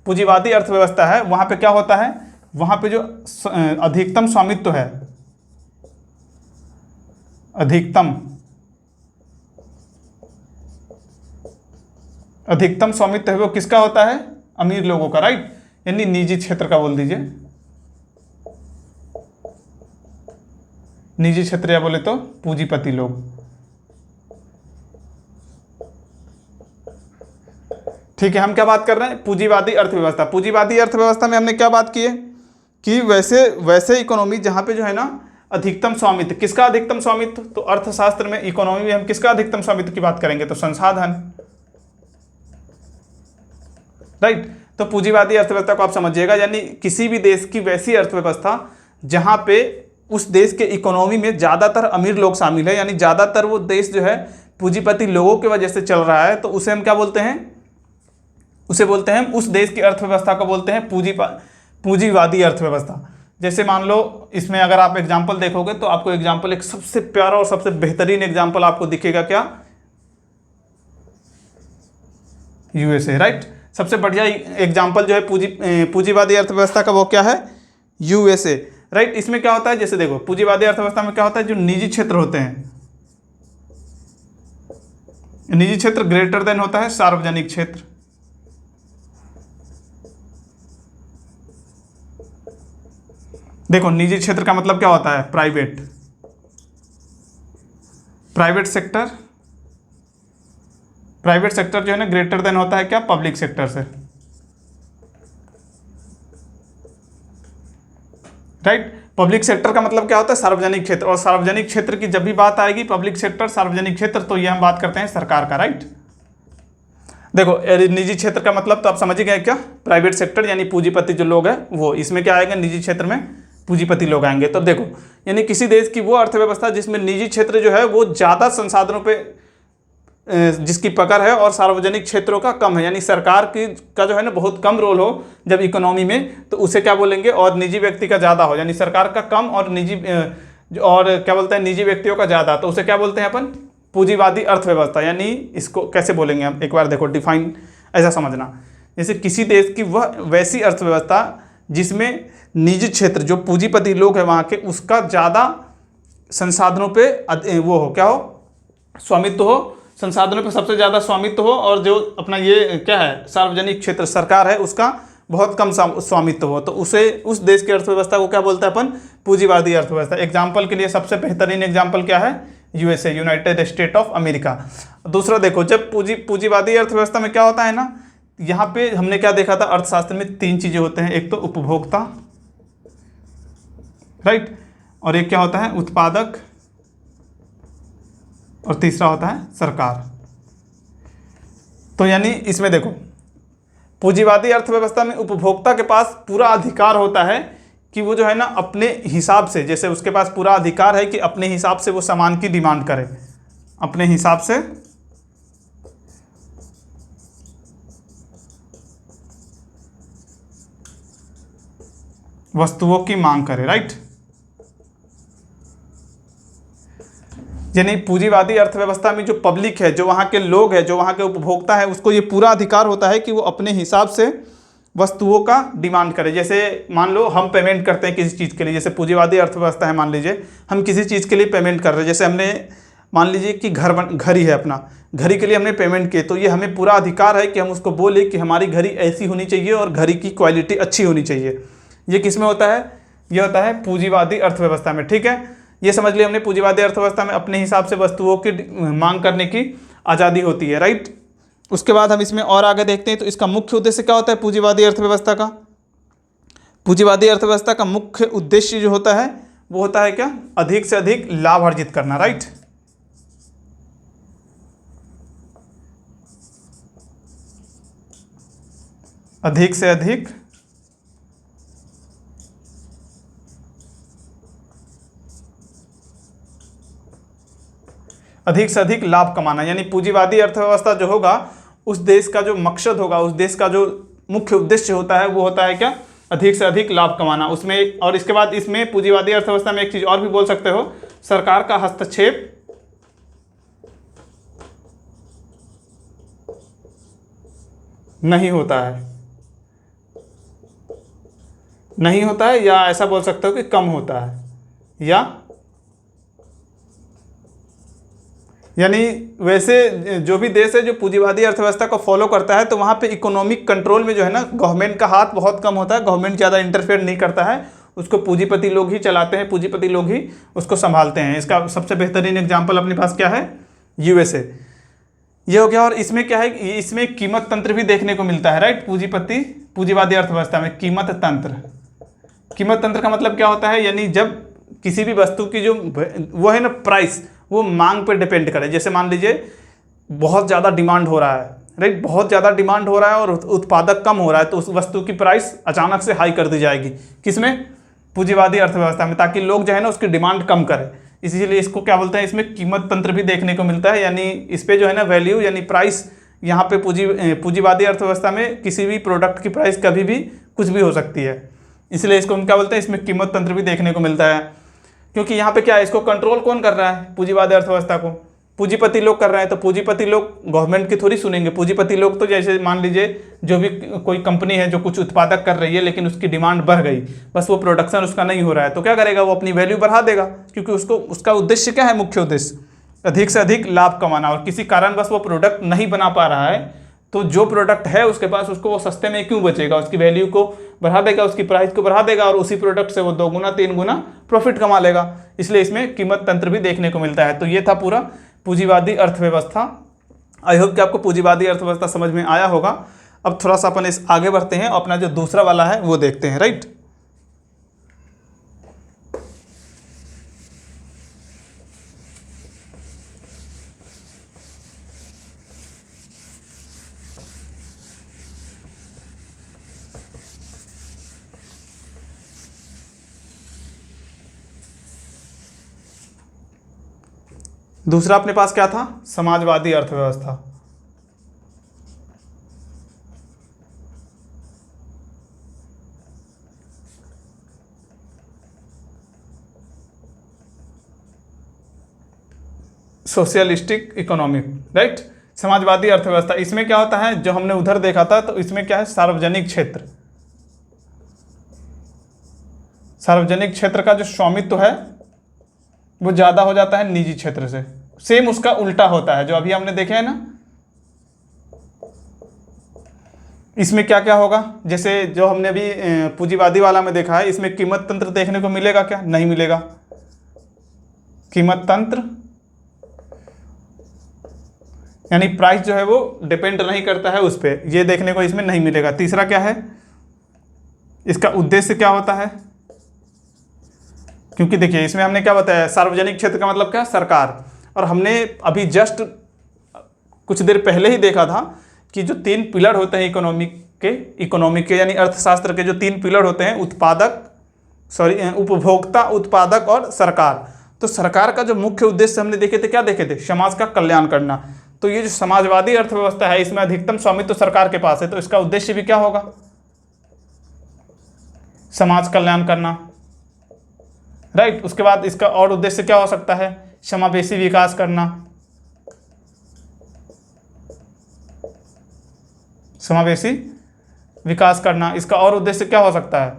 पूंजीवादी अर्थव्यवस्था है वहाँ पे क्या होता है, वहाँ पे जो अधिकतम स्वामित्व है, अधिकतम स्वामित्व है वो किसका होता है, अमीर लोगों का, राइट, यानी निजी क्षेत्र का बोल दीजिए, निजी क्षेत्र या बोले तो पूंजीपति लोग। ठीक है, हम क्या बात कर रहे हैं, पूंजीवादी अर्थव्यवस्था। पूंजीवादी अर्थव्यवस्था में हमने क्या बात की है कि वैसे इकोनॉमी जहां पे जो है ना अधिकतम स्वामित्व, किसका अधिकतम स्वामित्व, तो अर्थशास्त्र में इकोनॉमी में हम किसका अधिकतम स्वामित्व की बात करेंगे, तो संसाधन, राइट। तो पूंजीवादी अर्थव्यवस्था को आप समझिएगा, यानी किसी भी देश की वैसी अर्थव्यवस्था जहां पे उस देश के इकोनॉमी में ज़्यादातर अमीर लोग शामिल है, यानी ज़्यादातर वो देश जो है पूंजीपति लोगों की वजह से चल रहा है, तो उसे हम क्या बोलते हैं, उसे बोलते हैं, उस देश की अर्थव्यवस्था को बोलते हैं पूंजीवादी अर्थव्यवस्था। जैसे मान लो इसमें अगर आप एग्जाम्पल देखोगे तो आपको एग्जाम्पल एक सबसे प्यारा और सबसे बेहतरीन एग्जाम्पल आपको दिखेगा, क्या, यूएसए, राइट। सबसे बढ़िया एग्जाम्पल जो है पूंजीवादी अर्थव्यवस्था का वो क्या है, यूएसए, राइट। इसमें क्या होता है, जैसे देखो पूंजीवादी अर्थव्यवस्था में क्या होता है, जो निजी क्षेत्र होते हैं, निजी क्षेत्र ग्रेटर देन होता है सार्वजनिक क्षेत्र। देखो निजी क्षेत्र का मतलब क्या होता है, प्राइवेट सेक्टर। प्राइवेट सेक्टर जो है ना ग्रेटर देन होता है क्या, पब्लिक सेक्टर से, राइट। पब्लिक सेक्टर का मतलब क्या होता है, सार्वजनिक क्षेत्र, और सार्वजनिक क्षेत्र की जब भी बात आएगी, पब्लिक सेक्टर, सार्वजनिक क्षेत्र, तो ये हम बात करते हैं सरकार का, राइट। देखो निजी क्षेत्र का मतलब तो आप समझ ही गए क्या, प्राइवेट सेक्टर यानी पूंजीपति जो लोग हैं वो, इसमें क्या आएगा, निजी क्षेत्र में पूंजीपति लोग आएंगे। तो देखो यानी किसी देश की वो अर्थव्यवस्था जिसमें निजी क्षेत्र जो है वो ज़्यादा संसाधनों पे जिसकी पकड़ है और सार्वजनिक क्षेत्रों का कम है, यानी सरकार का जो है ना बहुत कम रोल हो जब इकोनॉमी में, तो उसे क्या बोलेंगे, और निजी व्यक्ति का ज़्यादा हो, यानी सरकार का कम और क्या बोलते हैं, निजी व्यक्तियों का ज़्यादा, तो उसे क्या बोलते हैं अपन, पूंजीवादी अर्थव्यवस्था। यानी इसको कैसे बोलेंगे हम, एक बार देखो डिफाइन ऐसा समझना, जैसे किसी देश की वह वैसी अर्थव्यवस्था जिसमें निजी क्षेत्र जो पूंजीपति लोग हैं वहाँ के, उसका ज़्यादा संसाधनों पे वो हो, क्या हो, स्वामित्व हो, संसाधनों पे सबसे ज़्यादा स्वामित्व हो, और जो अपना ये क्या है सार्वजनिक क्षेत्र सरकार है उसका बहुत कम स्वामित्व हो, तो उस देश की अर्थव्यवस्था को क्या बोलते हैं अपन, पूंजीवादी अर्थव्यवस्था। एग्जाम्पल के लिए सबसे बेहतरीन एग्जाम्पल क्या है, USA, United state of America. दूसरा देखो, जब पूंजीवादी अर्थव्यवस्था में क्या होता है ना, यहाँ पे हमने क्या देखा था, अर्थशास्त्र में तीन चीज़ें होते हैं, एक तो उपभोक्ता, राइट, और एक क्या होता है, उत्पादक, और तीसरा होता है सरकार। तो यानी इसमें देखो पूंजीवादी अर्थव्यवस्था में उपभोक्ता के पास पूरा अधिकार होता है कि वो जो है ना अपने हिसाब से, जैसे उसके पास पूरा अधिकार है कि अपने हिसाब से वो सामान की डिमांड करे, अपने हिसाब से वस्तुओं की मांग करे, राइट। यानी पूंजीवादी अर्थव्यवस्था में जो पब्लिक है, जो वहाँ के लोग हैं, जो वहाँ के उपभोक्ता है, उसको ये पूरा अधिकार होता है कि वो अपने हिसाब से वस्तुओं का डिमांड करे। जैसे मान लो हम पेमेंट करते हैं किसी चीज़ के लिए, जैसे पूंजीवादी अर्थव्यवस्था है, मान लीजिए हम किसी चीज़ के लिए पेमेंट कर रहे हैं, जैसे हमने मान लीजिए कि घड़ी है अपना, घड़ी के लिए हमने पेमेंट की, तो ये हमें पूरा अधिकार है कि हम उसको बोले कि हमारी घड़ी ऐसी होनी चाहिए और घड़ी की क्वालिटी अच्छी होनी चाहिए। ये किस में होता है? ये होता है पूंजीवादी अर्थव्यवस्था में। ठीक है, ये समझ लिया हमने, पूंजीवादी अर्थव्यवस्था में अपने हिसाब से वस्तुओं की मांग करने की आज़ादी होती है, राइट। उसके बाद हम इसमें और आगे देखते हैं, तो इसका मुख्य उद्देश्य क्या होता है पूंजीवादी अर्थव्यवस्था का? पूंजीवादी अर्थव्यवस्था का मुख्य उद्देश्य जो होता है वो होता है क्या? अधिक से अधिक लाभ अर्जित करना, राइट। अधिक से अधिक लाभ कमाना, यानी पूंजीवादी अर्थव्यवस्था जो होगा उस देश का जो मकसद होगा, उस देश का जो मुख्य उद्देश्य होता है वो होता है क्या? अधिक से अधिक लाभ कमाना उसमें। और इसके बाद इसमें पूंजीवादी अर्थव्यवस्था में एक चीज और भी बोल सकते हो, सरकार का हस्तक्षेप नहीं होता है, या ऐसा बोल सकते हो कि कम होता है, यानी वैसे जो भी देश है जो पूंजीवादी अर्थव्यवस्था को फॉलो करता है तो वहाँ पे इकोनॉमिक कंट्रोल में जो है ना गवर्नमेंट का हाथ बहुत कम होता है, गवर्नमेंट ज़्यादा इंटरफेयर नहीं करता है, उसको पूंजीपति लोग ही चलाते हैं, पूंजीपति लोग ही उसको संभालते हैं। इसका सबसे बेहतरीन एग्जाम्पल अपने पास क्या है? यूएसए। ये हो गया। और इसमें क्या है, इसमें कीमत तंत्र भी देखने को मिलता है, राइट। पूंजीवादी अर्थव्यवस्था में कीमत तंत्र का मतलब क्या होता है? यानी जब किसी भी वस्तु की जो वो है ना प्राइस, वो मांग पर डिपेंड करे। जैसे मान लीजिए बहुत ज़्यादा डिमांड हो रहा है, राइट, बहुत ज़्यादा डिमांड हो रहा है और उत्पादक कम हो रहा है, तो उस वस्तु की प्राइस अचानक से हाई कर दी जाएगी। किसमें? पूंजीवादी अर्थव्यवस्था में, ताकि लोग जो है ना उसकी डिमांड कम करें। इसीलिए इसको क्या बोलते हैं, इसमें कीमत तंत्र भी देखने को मिलता है। यानी इस पर जो है ना वैल्यू यानी प्राइस, यहाँ पे पूंजीवादी अर्थव्यवस्था में किसी भी प्रोडक्ट की प्राइस कभी भी कुछ भी हो सकती है, इसलिए इसको हम क्या बोलते हैं, इसमें कीमत तंत्र भी देखने को मिलता है। क्योंकि यहाँ पे क्या है, इसको कंट्रोल कौन कर रहा है? पूंजीवादी अर्थव्यवस्था को पूंजीपति लोग कर रहे हैं, तो पूंजीपति लोग गवर्नमेंट की थोड़ी सुनेंगे। पूंजीपति लोग तो जैसे मान लीजिए जो भी कोई कंपनी है जो कुछ उत्पादक कर रही है लेकिन उसकी डिमांड बढ़ गई, बस वो प्रोडक्शन उसका नहीं हो रहा है, तो क्या करेगा? वो अपनी वैल्यू बढ़ा देगा, क्योंकि उसका उद्देश्य क्या है? मुख्य उद्देश्य अधिक से अधिक लाभ कमाना। और किसी कारणवश वो प्रोडक्ट नहीं बना पा रहा है, तो जो प्रोडक्ट है उसके पास, उसको वो सस्ते में क्यों बचेगा? उसकी वैल्यू को बढ़ा देगा, उसकी प्राइस को बढ़ा देगा और उसी प्रोडक्ट से वो 2 गुना 3 गुना प्रॉफिट कमा लेगा। इसलिए इसमें कीमत तंत्र भी देखने को मिलता है। तो ये था पूरा पूंजीवादी अर्थव्यवस्था। आई होप कि आपको पूंजीवादी अर्थव्यवस्था समझ में आया होगा। अब थोड़ा सा अपन इस आगे बढ़ते हैं, अपना जो दूसरा वाला है वो देखते हैं, राइट। दूसरा अपने पास क्या था? समाजवादी अर्थव्यवस्था। Socialistic economic, right. समाजवादी अर्थव्यवस्था, इसमें क्या होता है, जो हमने उधर देखा था, तो इसमें क्या है, सार्वजनिक क्षेत्र का जो स्वामित्व है वो ज़्यादा हो जाता है निजी क्षेत्र से। सेम उसका उल्टा होता है जो अभी हमने देखे है ना। इसमें क्या क्या होगा, जैसे जो हमने अभी पूंजीवादी वाला में देखा है, इसमें कीमत तंत्र देखने को मिलेगा क्या? नहीं मिलेगा। कीमत तंत्र यानी प्राइस जो है वो डिपेंड नहीं करता है उस पर, ये देखने को इसमें नहीं मिलेगा। तीसरा क्या है, इसका उद्देश्य क्या होता है? क्योंकि देखिए इसमें हमने क्या बताया, सार्वजनिक क्षेत्र का मतलब क्या? सरकार। और हमने अभी जस्ट कुछ देर पहले ही देखा था कि जो 3 पिलर होते हैं इकोनॉमिक के यानी अर्थशास्त्र के जो 3 पिलर होते हैं, उपभोक्ता, उत्पादक और सरकार। तो सरकार का जो मुख्य उद्देश्य हमने देखे थे, क्या देखे थे? समाज का कल्याण करना। तो ये जो समाजवादी अर्थव्यवस्था है, इसमें अधिकतम स्वामित्व सरकार के पास है, तो इसका उद्देश्य भी क्या होगा? समाज कल्याण करना, राइट। उसके बाद इसका और उद्देश्य क्या हो सकता है? समावेशी विकास करना। समावेशी विकास करना, इसका और उद्देश्य क्या हो सकता है?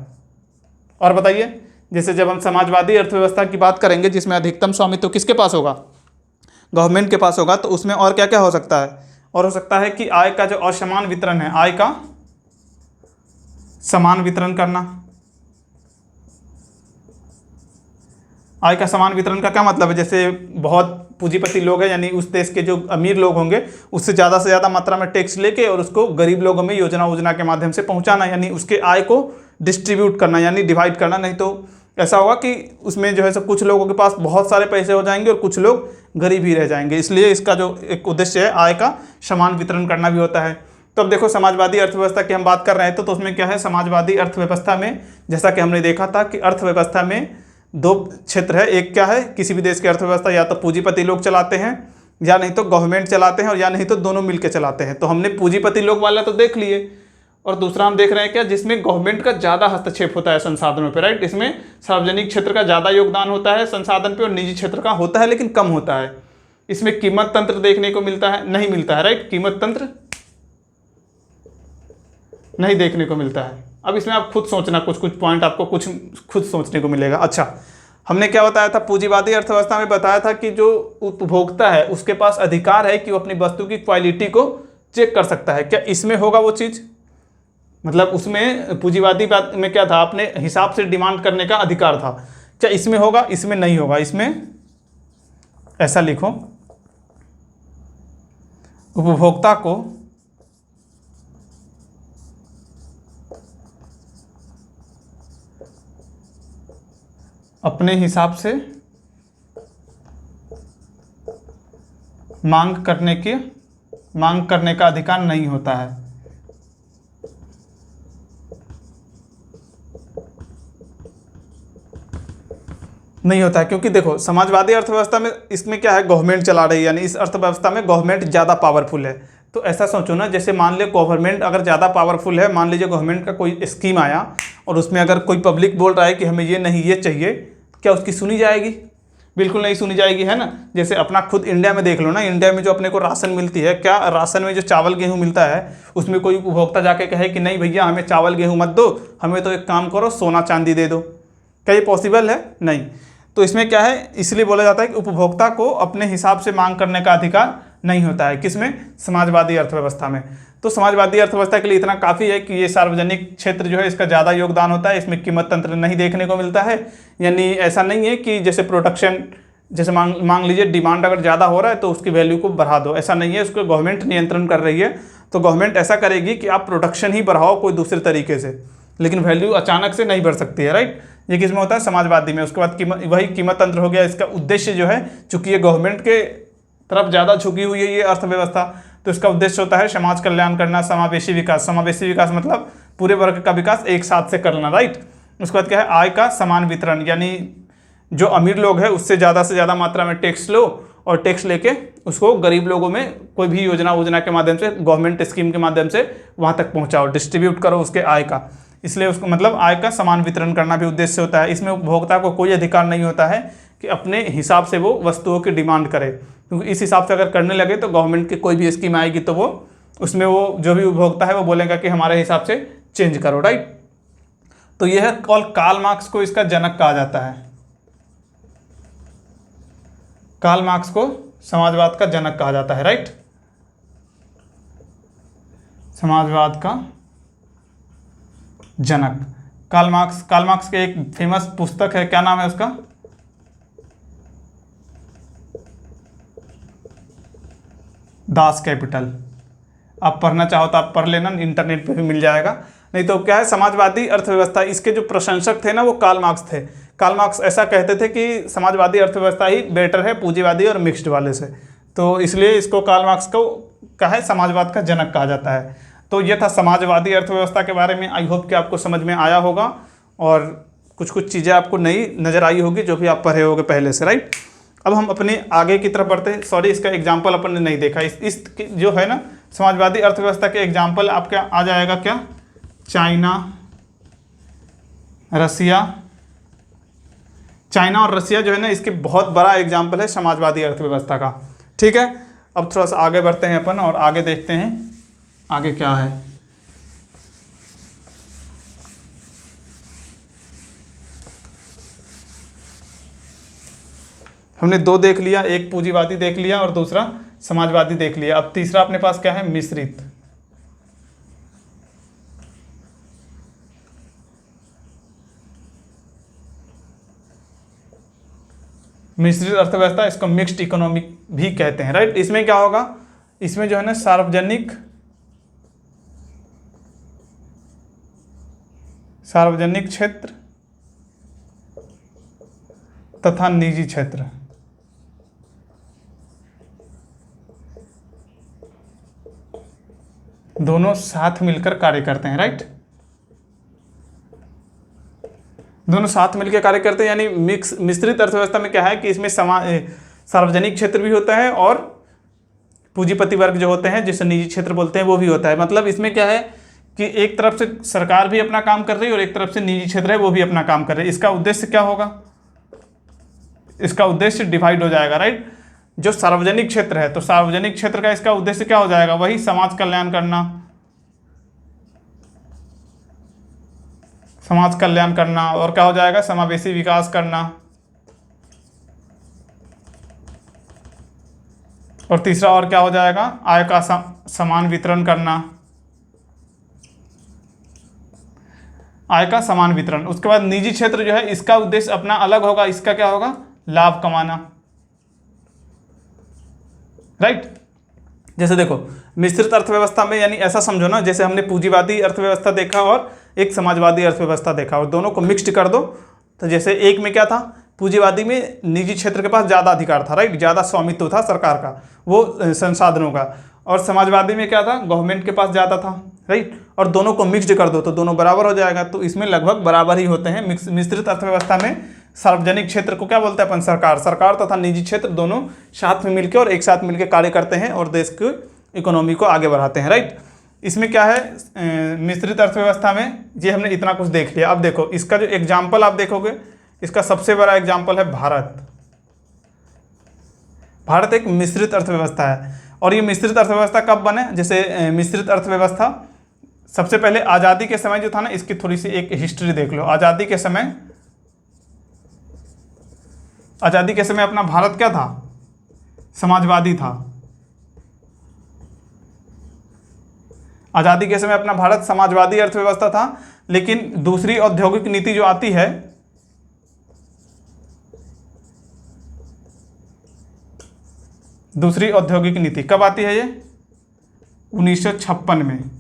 और बताइए। जैसे जब हम समाजवादी अर्थव्यवस्था की बात करेंगे जिसमें अधिकतम स्वामित्व किसके पास होगा? गवर्नमेंट के पास होगा, तो उसमें और क्या क्या हो सकता है, और हो सकता है कि आय का जो असमान वितरण है, आय का समान वितरण करना। आय का समान वितरण का क्या मतलब है, जैसे बहुत पूंजीपति लोग हैं, यानी उस देश के जो अमीर लोग होंगे उससे से ज़्यादा मात्रा में टैक्स लेके और उसको गरीब लोगों में योजना के माध्यम से पहुंचाना, यानी उसके आय को डिस्ट्रीब्यूट करना, यानी डिवाइड करना। नहीं तो ऐसा होगा कि उसमें जो है सब कुछ लोगों के पास बहुत सारे पैसे हो जाएंगे और कुछ लोग गरीब ही रह जाएंगे। इसलिए इसका जो एक उद्देश्य है आय का समान वितरण करना भी होता है। तो अब देखो समाजवादी अर्थव्यवस्था की हम बात कर रहे हैं, तो उसमें क्या है, समाजवादी अर्थव्यवस्था में जैसा कि हमने देखा था कि अर्थव्यवस्था में दो क्षेत्र है। एक क्या है, किसी भी देश की अर्थव्यवस्था या तो पूंजीपति लोग चलाते हैं या नहीं तो गवर्नमेंट चलाते हैं, और या नहीं तो दोनों मिलकर चलाते हैं। तो हमने पूंजीपति लोग वाला तो देख लिए, और दूसरा हम देख रहे हैं क्या, जिसमें गवर्नमेंट का ज़्यादा हस्तक्षेप होता है संसाधनों पे, राइट। इसमें सार्वजनिक क्षेत्र का ज़्यादा योगदान होता है संसाधन पे और निजी क्षेत्र का होता है लेकिन कम होता है। इसमें कीमत तंत्र देखने को मिलता है, नहीं मिलता है, राइट। कीमत तंत्र नहीं देखने को मिलता है। अब इसमें आप खुद सोचना, कुछ कुछ पॉइंट आपको कुछ खुद सोचने को मिलेगा। अच्छा, हमने क्या बताया था, पूंजीवादी अर्थव्यवस्था में बताया था कि जो उपभोक्ता है उसके पास अधिकार है कि वो अपनी वस्तु की क्वालिटी को चेक कर सकता है। क्या इसमें होगा वो चीज़, मतलब उसमें पूंजीवादी बात में क्या था, अपने हिसाब से डिमांड करने का अधिकार था। क्या इसमें होगा, इसमें नहीं होगा। इसमें ऐसा लिखो, उपभोक्ता को अपने हिसाब से मांग करने का अधिकार नहीं होता है। नहीं होता है क्योंकि देखो समाजवादी अर्थव्यवस्था में इसमें क्या है, गवर्नमेंट चला रही है, यानी इस अर्थव्यवस्था में गवर्नमेंट ज़्यादा पावरफुल है। तो ऐसा सोचो ना, जैसे मान लो गवर्नमेंट अगर ज़्यादा पावरफुल है, मान लीजिए गवर्नमेंट का कोई स्कीम आया और उसमें अगर कोई पब्लिक बोल रहा है कि हमें ये नहीं ये चाहिए, क्या उसकी सुनी जाएगी? बिल्कुल नहीं सुनी जाएगी, है ना। जैसे अपना खुद इंडिया में देख लो ना, इंडिया में जो अपने को राशन मिलती है, क्या राशन में जो चावल गेहूँ मिलता है उसमें कोई उपभोक्ता जाके कहे कि नहीं भैया हमें चावल गेहूँ मत दो, हमें तो एक काम करो सोना चांदी दे दो? क्या ये पॉसिबल है? नहीं। तो इसमें क्या है, इसलिए बोला जाता है कि उपभोक्ता को अपने हिसाब से मांग करने का अधिकार नहीं होता है। किसमें? समाजवादी अर्थव्यवस्था में। तो समाजवादी अर्थव्यवस्था के लिए इतना काफ़ी है कि ये सार्वजनिक क्षेत्र जो है इसका ज़्यादा योगदान होता है, इसमें कीमत तंत्र नहीं देखने को मिलता है। यानी ऐसा नहीं है कि जैसे प्रोडक्शन, जैसे मांग लीजिए डिमांड अगर ज़्यादा हो रहा है तो उसकी वैल्यू को बढ़ा दो, ऐसा नहीं है। उसको गवर्नमेंट नियंत्रण कर रही है, तो गवर्नमेंट ऐसा करेगी कि आप प्रोडक्शन ही बढ़ाओ कोई दूसरे तरीके से, लेकिन वैल्यू अचानक से नहीं बढ़ सकती है, राइट। ये किसमें होता है? समाजवादी में। उसके बाद वही कीमत तंत्र हो गया। इसका उद्देश्य जो है, चूंकि ये गवर्नमेंट के तरफ ज़्यादा झुकी हुई है ये अर्थव्यवस्था, तो इसका उद्देश्य होता है समाज कल्याण करना, समावेशी विकास। समावेशी विकास मतलब पूरे वर्ग का विकास एक साथ से करना, राइट। उसके बाद क्या है? आय का समान वितरण, यानी जो अमीर लोग हैं उससे ज़्यादा मात्रा में टैक्स लो और टैक्स लेके उसको गरीब लोगों में कोई भी योजना के माध्यम से, गवर्नमेंट स्कीम के माध्यम से वहाँ तक पहुँचाओ, डिस्ट्रीब्यूट करो उसके आय का। इसलिए उसको मतलब आय का समान वितरण करना भी उद्देश्य होता है। इसमें उपभोक्ता को कोई अधिकार नहीं होता है कि अपने हिसाब से वो वस्तुओं की डिमांड करे, क्योंकि इस हिसाब से अगर करने लगे तो गवर्नमेंट की कोई भी स्कीम आएगी तो वो उसमें वो जो भी उपभोक्ता है वो बोलेगा कि हमारे हिसाब से चेंज करो, राइट। तो यह है, और कार्ल मार्क्स को इसका जनक कहा जाता है। कार्ल मार्क्स को समाजवाद का जनक कहा जाता है, राइट। समाजवाद का जनक कार्ल मार्क्स के एक फेमस पुस्तक है, क्या नाम है उसका? Das Kapital. आप पढ़ना चाहो तो आप पढ़ लेना, इंटरनेट पे भी मिल जाएगा। नहीं तो क्या है, समाजवादी अर्थव्यवस्था, इसके जो प्रशंसक थे ना वो कार्ल मार्क्स थे। कार्ल मार्क्स ऐसा कहते थे कि समाजवादी अर्थव्यवस्था ही बेटर है पूंजीवादी और मिक्स्ड वाले से, तो इसलिए इसको कार्ल मार्क्स को क्या है, समाजवाद का जनक कहा जाता है। तो ये था समाजवादी अर्थव्यवस्था के बारे में। आई होप कि आपको समझ में आया होगा और कुछ चीज़ें आपको नई नज़र आई होगी जो भी आप पढ़े होगे पहले से, राइट। अब हम अपने आगे की तरफ बढ़ते हैं। सॉरी, इसका एग्जाम्पल अपन ने नहीं देखा। इस जो है ना समाजवादी अर्थव्यवस्था के एग्जाम्पल आपका आ जाएगा क्या? चाइना, रसिया। चाइना और रसिया जो है ना इसके बहुत बड़ा एग्जाम्पल है समाजवादी अर्थव्यवस्था का, ठीक है। अब थोड़ा सा आगे बढ़ते हैं अपन और आगे देखते हैं आगे क्या है। हमने दो देख लिया, एक पूंजीवादी देख लिया और दूसरा समाजवादी देख लिया। अब तीसरा अपने पास क्या है, मिश्रित। मिश्रित अर्थव्यवस्था, इसको मिक्स्ड इकोनॉमिक भी कहते हैं, राइट। इसमें क्या होगा, इसमें जो है ना सार्वजनिक क्षेत्र तथा निजी क्षेत्र दोनों साथ मिलकर कार्य करते हैं, राइट। दोनों साथ मिलकर कार्य करते हैं, यानी मिश्रित अर्थव्यवस्था में क्या है कि इसमें सार्वजनिक क्षेत्र भी होता है और पूंजीपति वर्ग जो होते हैं, जिसे निजी क्षेत्र बोलते हैं, वो भी होता है। मतलब इसमें क्या है कि एक तरफ से सरकार भी अपना काम कर रही है और एक तरफ से निजी क्षेत्र है वो भी अपना काम कर रहे हैं। इसका उद्देश्य क्या होगा, इसका उद्देश्य डिवाइड हो जाएगा, राइट। जो सार्वजनिक क्षेत्र है तो सार्वजनिक क्षेत्र का इसका उद्देश्य क्या हो जाएगा, वही समाज कल्याण करना, समाज कल्याण करना, और क्या हो जाएगा, समावेशी विकास करना, और तीसरा और क्या हो जाएगा, आय का समान वितरण करना, आय का समान वितरण। उसके बाद निजी क्षेत्र जो है इसका उद्देश्य अपना अलग होगा, इसका क्या होगा, लाभ कमाना, राइट। जैसे देखो मिश्रित अर्थव्यवस्था में, यानी ऐसा समझो ना जैसे हमने पूंजीवादी अर्थव्यवस्था देखा और एक समाजवादी अर्थव्यवस्था देखा, और दोनों को मिक्स्ड कर दो तो जैसे एक में क्या था, पूंजीवादी में निजी क्षेत्र के पास ज़्यादा अधिकार था, राइट, ज़्यादा स्वामित्व था सरकार का, वो संसाधनों का, और समाजवादी में क्या था, गवर्नमेंट के पास ज़्यादा था, राइट। और दोनों को मिक्स्ड कर दो तो दोनों बराबर हो जाएगा, तो इसमें लगभग बराबर ही होते हैं। मिश्रित अर्थव्यवस्था में सार्वजनिक क्षेत्र को क्या बोलते हैं अपन, सरकार तथा निजी क्षेत्र दोनों साथ में मिलकर और एक साथ मिलकर कार्य करते हैं और देश की इकोनॉमी को आगे बढ़ाते हैं, राइट। इसमें क्या है, मिश्रित अर्थव्यवस्था में ये हमने इतना कुछ देख लिया। अब देखो इसका जो एग्जाम्पल आप देखोगे, इसका सबसे बड़ा एग्जाम्पल है भारत। भारत एक मिश्रित अर्थव्यवस्था है, और ये मिश्रित अर्थव्यवस्था कब बने, जैसे मिश्रित अर्थव्यवस्था सबसे पहले आज़ादी के समय जो था ना, इसकी थोड़ी सी एक हिस्ट्री देख लो। आज़ादी के समय अपना भारत क्या था, समाजवादी था। आज़ादी के समय अपना भारत समाजवादी अर्थव्यवस्था था, लेकिन दूसरी औद्योगिक नीति जो आती है, दूसरी औद्योगिक नीति कब आती है, ये 1956 में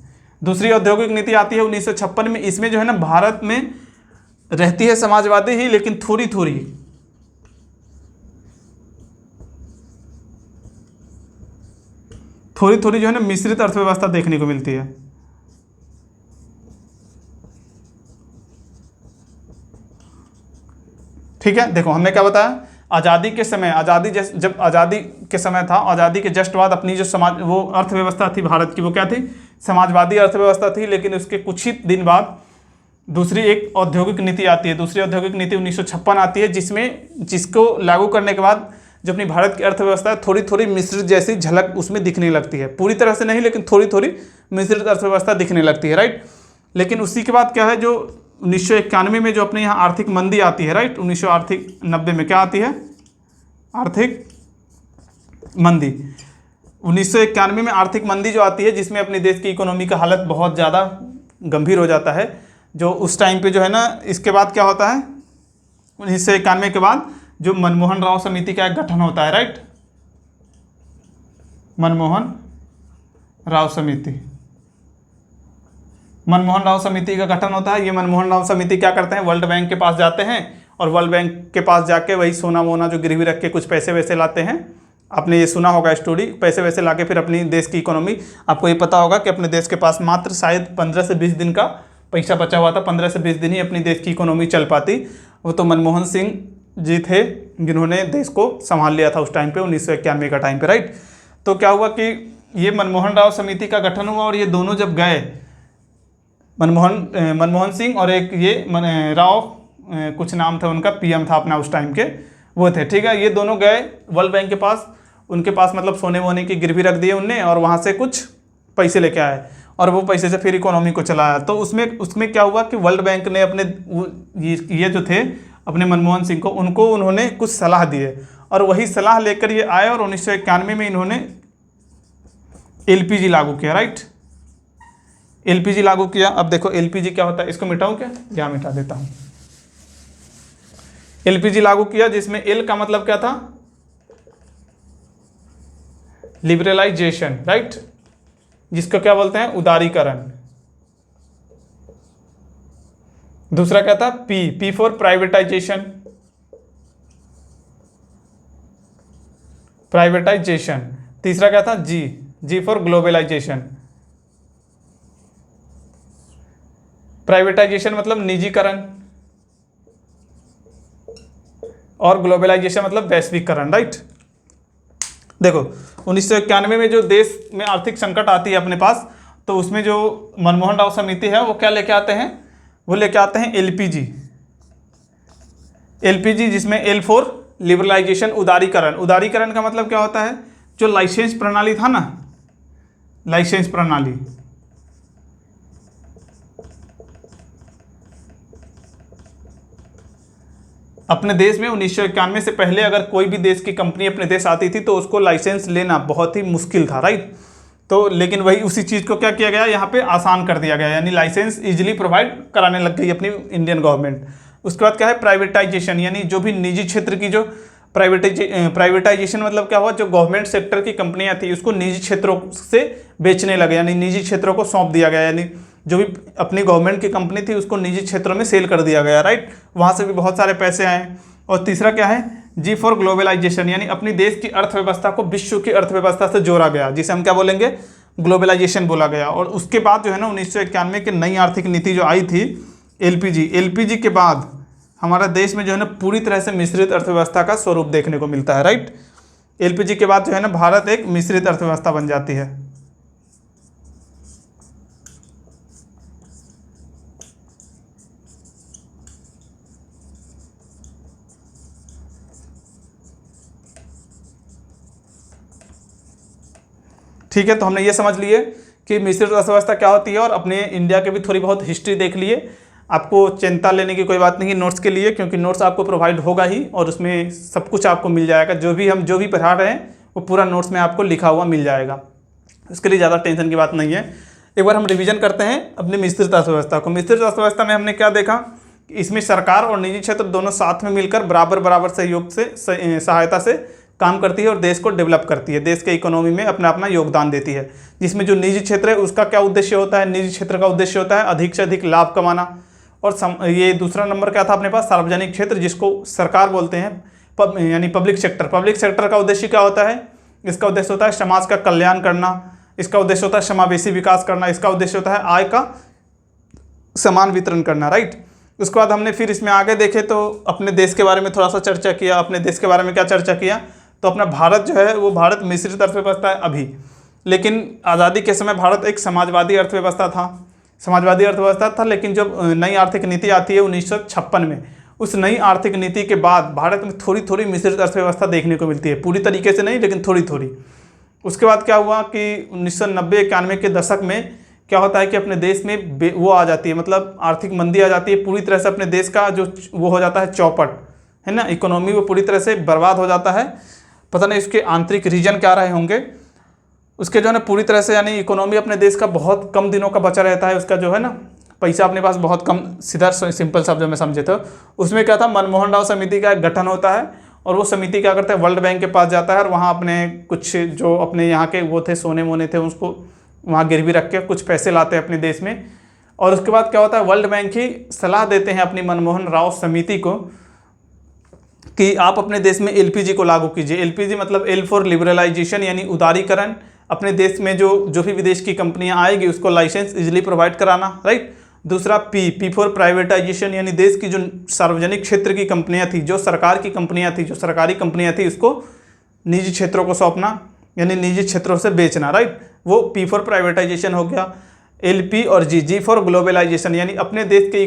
दूसरी औद्योगिक नीति आती है 1956 में। इसमें जो है ना भारत में रहती है समाजवादी ही, लेकिन थोड़ी थोड़ी जो है ना मिश्रित अर्थव्यवस्था देखने को मिलती है। ठीक है, देखो हमने क्या बताया, आज़ादी के समय, जब आज़ादी के समय था, आज़ादी के जस्ट बाद अपनी जो वो अर्थव्यवस्था थी भारत की, वो क्या थी, समाजवादी अर्थव्यवस्था थी। लेकिन उसके कुछ ही दिन बाद दूसरी एक औद्योगिक नीति आती है, दूसरी औद्योगिक नीति 1956 आती है, जिसको लागू करने के बाद जो अपनी भारत की अर्थव्यवस्था है, थोड़ी मिश्रित जैसी झलक उसमें दिखने लगती है। पूरी तरह से नहीं, लेकिन थोड़ी मिश्रित अर्थव्यवस्था दिखने लगती है, राइट। लेकिन उसी के बाद क्या है, जो 1991 में जो अपने यहाँ आर्थिक मंदी आती है, राइट, 1990 में क्या आती है, आर्थिक मंदी। 1991 में आर्थिक मंदी जो आती है, जिसमें अपने देश की इकोनॉमी का हालत बहुत ज़्यादा गंभीर हो जाता है। जो उस टाइम पे जो है ना, इसके बाद क्या होता है, 1991 के बाद जो मनमोहन राव समिति का एक गठन होता है, राइट, मनमोहन राव समिति का गठन होता है। ये मनमोहन राव समिति क्या करते हैं, वर्ल्ड बैंक के पास जाते हैं और वर्ल्ड बैंक के पास जाके वही सोना वोना जो गिरवी रख के कुछ पैसे वैसे लाते हैं। आपने ये सुना होगा स्टोरी, पैसे वैसे लाके फिर अपनी देश की इकोनॉमी, आपको ये पता होगा कि अपने देश के पास मात्र शायद 15 से 20 दिन का पैसा बचा हुआ था, 15 से 20 दिन ही अपनी देश की इकोनॉमी चल पाती। वो तो मनमोहन सिंह जी थे जिन्होंने देश को संभाल लिया था उस टाइम पे, 1991 का टाइम पे, राइट। तो क्या हुआ कि ये मनमोहन राव समिति का गठन हुआ, और ये दोनों जब गए, मनमोहन सिंह और एक ये राव, कुछ नाम था उनका, पीएम था अपना उस टाइम के, वो थे, ठीक है। ये दोनों गए वर्ल्ड बैंक के पास, उनके पास मतलब सोने वोने की गिरवी रख दिए उनने, और वहाँ से कुछ पैसे लेके आए और वो पैसे से फिर इकोनॉमी को चलाया। तो उसमें क्या हुआ कि वर्ल्ड बैंक ने अपने ये जो थे अपने मनमोहन सिंह को, उन्होंने कुछ सलाह दिए, और वही सलाह लेकर ये आए और 1991 में इन्होंने एलपीजी लागू किया, राइट। एलपीजी लागू किया। अब देखो एलपीजी क्या होता है, इसको मिटाऊं क्या, यहाँ मिटा देता हूँ। एलपीजी लागू किया जिसमें एल का मतलब क्या था, लिबरलाइजेशन, राइट, जिसको क्या बोलते हैं, उदारीकरण। दूसरा क्या था, पी फॉर प्राइवेटाइजेशन, प्राइवेटाइजेशन। तीसरा क्या था, जी फॉर ग्लोबलाइजेशन। प्राइवेटाइजेशन मतलब निजीकरण और ग्लोबलाइजेशन मतलब वैश्वीकरण, राइट। देखो 1991 में जो देश में आर्थिक संकट आती है अपने पास, तो उसमें जो मनमोहन राव समिति है वो क्या लेके आते हैं, वो लेके आते हैं एलपीजी। एलपीजी जिसमें एल फॉर लिबरलाइजेशन, उदारीकरण। उदारीकरण का मतलब क्या होता है, जो लाइसेंस प्रणाली था ना, लाइसेंस प्रणाली, अपने देश में 1991 से पहले अगर कोई भी देश की कंपनी अपने देश आती थी तो उसको लाइसेंस लेना बहुत ही मुश्किल था, राइट। तो लेकिन वही उसी चीज़ को क्या किया गया, यहाँ पे आसान कर दिया गया, यानी लाइसेंस इजीली प्रोवाइड कराने लग गई अपनी इंडियन गवर्नमेंट। उसके बाद क्या है, प्राइवेटाइजेशन, यानी जो भी निजी क्षेत्र की जो प्राइवेटाइजेशन मतलब क्या हुआ, जो गवर्नमेंट सेक्टर की कंपनियां थी उसको निजी क्षेत्रों से बेचने लगे, यानी निजी क्षेत्रों को सौंप दिया गया, यानी जो भी अपनी गवर्नमेंट की कंपनी थी उसको निजी क्षेत्रों में सेल कर दिया गया, राइट। वहाँ से भी बहुत सारे पैसे आए। और तीसरा क्या है, जी फॉर ग्लोबलाइजेशन, यानी अपनी देश की अर्थव्यवस्था को विश्व की अर्थव्यवस्था से जोड़ा गया, जिसे हम क्या बोलेंगे, ग्लोबलाइजेशन बोला गया। और उसके बाद जो है ना 1991 की नई आर्थिक नीति जो आई थी एलपीजी के बाद हमारा देश में जो है ना पूरी तरह से मिश्रित अर्थव्यवस्था का स्वरूप देखने को मिलता है, राइट। एलपीजी के बाद जो है ना भारत एक मिश्रित अर्थव्यवस्था बन जाती है। ठीक है, तो हमने ये समझ लिए कि मिश्रित अर्थव्यवस्था क्या होती है और अपने इंडिया के भी थोड़ी बहुत हिस्ट्री देख लिए। आपको चिंता लेने की कोई बात नहीं नोट्स के लिए, क्योंकि नोट्स आपको प्रोवाइड होगा ही और उसमें सब कुछ आपको मिल जाएगा। हम जो भी पढ़ा रहे हैं वो पूरा नोट्स में आपको लिखा हुआ मिल जाएगा, इसके लिए ज़्यादा टेंशन की बात नहीं है। एक बार हम रिवीजन करते हैं अपनी मिश्रित अर्थव्यवस्था को। मिश्रित अर्थव्यवस्था में हमने क्या देखा कि इसमें सरकार और निजी क्षेत्र दोनों साथ में मिलकर बराबर सहयोग से सहायता से काम करती है और देश को डेवलप करती है, देश के इकोनॉमी में अपना अपना योगदान देती है। जिसमें जो निजी क्षेत्र है उसका क्या उद्देश्य होता है, निजी क्षेत्र का उद्देश्य होता है अधिक से अधिक लाभ कमाना। और ये दूसरा नंबर क्या था अपने पास, सार्वजनिक क्षेत्र, जिसको सरकार बोलते हैं, यानी पब्लिक सेक्टर। पब्लिक सेक्टर का उद्देश्य क्या होता है, इसका उद्देश्य होता है समाज का कल्याण करना, इसका उद्देश्य होता है समावेशी विकास करना, इसका उद्देश्य होता है आय का समान वितरण करना, राइट। उसके बाद हमने फिर इसमें आगे देखे तो अपने देश के बारे में थोड़ा सा चर्चा किया। अपने देश के बारे में क्या चर्चा किया, तो अपना भारत जो है वो भारत मिश्रित अर्थव्यवस्था है अभी, लेकिन आज़ादी के समय भारत एक समाजवादी अर्थव्यवस्था था। लेकिन जब नई आर्थिक नीति आती है 1956 में, उस नई आर्थिक नीति के बाद भारत में थोड़ी थोड़ी मिश्रित अर्थव्यवस्था देखने को मिलती है, पूरी तरीके से नहीं लेकिन थोड़ी थोड़ी। उसके बाद क्या हुआ कि 1990-91 के दशक में क्या होता है कि अपने देश में वो आ जाती है, मतलब आर्थिक मंदी आ जाती है, पूरी तरह से अपने देश का जो वो हो जाता है चौपट, है ना, इकोनॉमी वो पूरी तरह से बर्बाद हो जाता है। पता नहीं उसके आंतरिक रीजन क्या रहे होंगे, उसके जो है ना पूरी तरह से, यानी इकोनॉमी अपने देश का बहुत कम दिनों का बचा रहता है, उसका जो है ना पैसा अपने पास बहुत कम, सीधा सिंपल शब्दों में समझे तो उसमें क्या था, मनमोहन राव समिति का एक गठन होता है और वो समिति क्या करता है, वर्ल्ड बैंक के पास जाता है और वहाँ अपने कुछ जो अपने यहाँ के वो थे सोने मोने थे उसको वहाँ गिरवी रख के कुछ पैसे लाते हैं अपने देश में। और उसके बाद क्या होता है, वर्ल्ड बैंक ही सलाह देते हैं अपनी मनमोहन राव समिति को कि आप अपने देश में एलपीजी को लागू कीजिए। एलपीजी मतलब एल फॉर लिबरलाइजेशन, यानी उदारीकरण। अपने देश में जो भी विदेश की कंपनियां आएगी उसको लाइसेंस इजीली प्रोवाइड कराना, राइट। दूसरा पी फॉर प्राइवेटाइजेशन, यानी देश की जो सार्वजनिक क्षेत्र की कंपनियां थी, जो सरकार की कंपनियां थी, जो सरकारी कंपनियां थी, उसको निजी क्षेत्रों को सौंपना, यानी निजी क्षेत्रों से बेचना, राइट। वो पी फॉर प्राइवेटाइजेशन हो गया। एलपी और जी फॉर ग्लोबलाइजेशन, यानी अपने देश के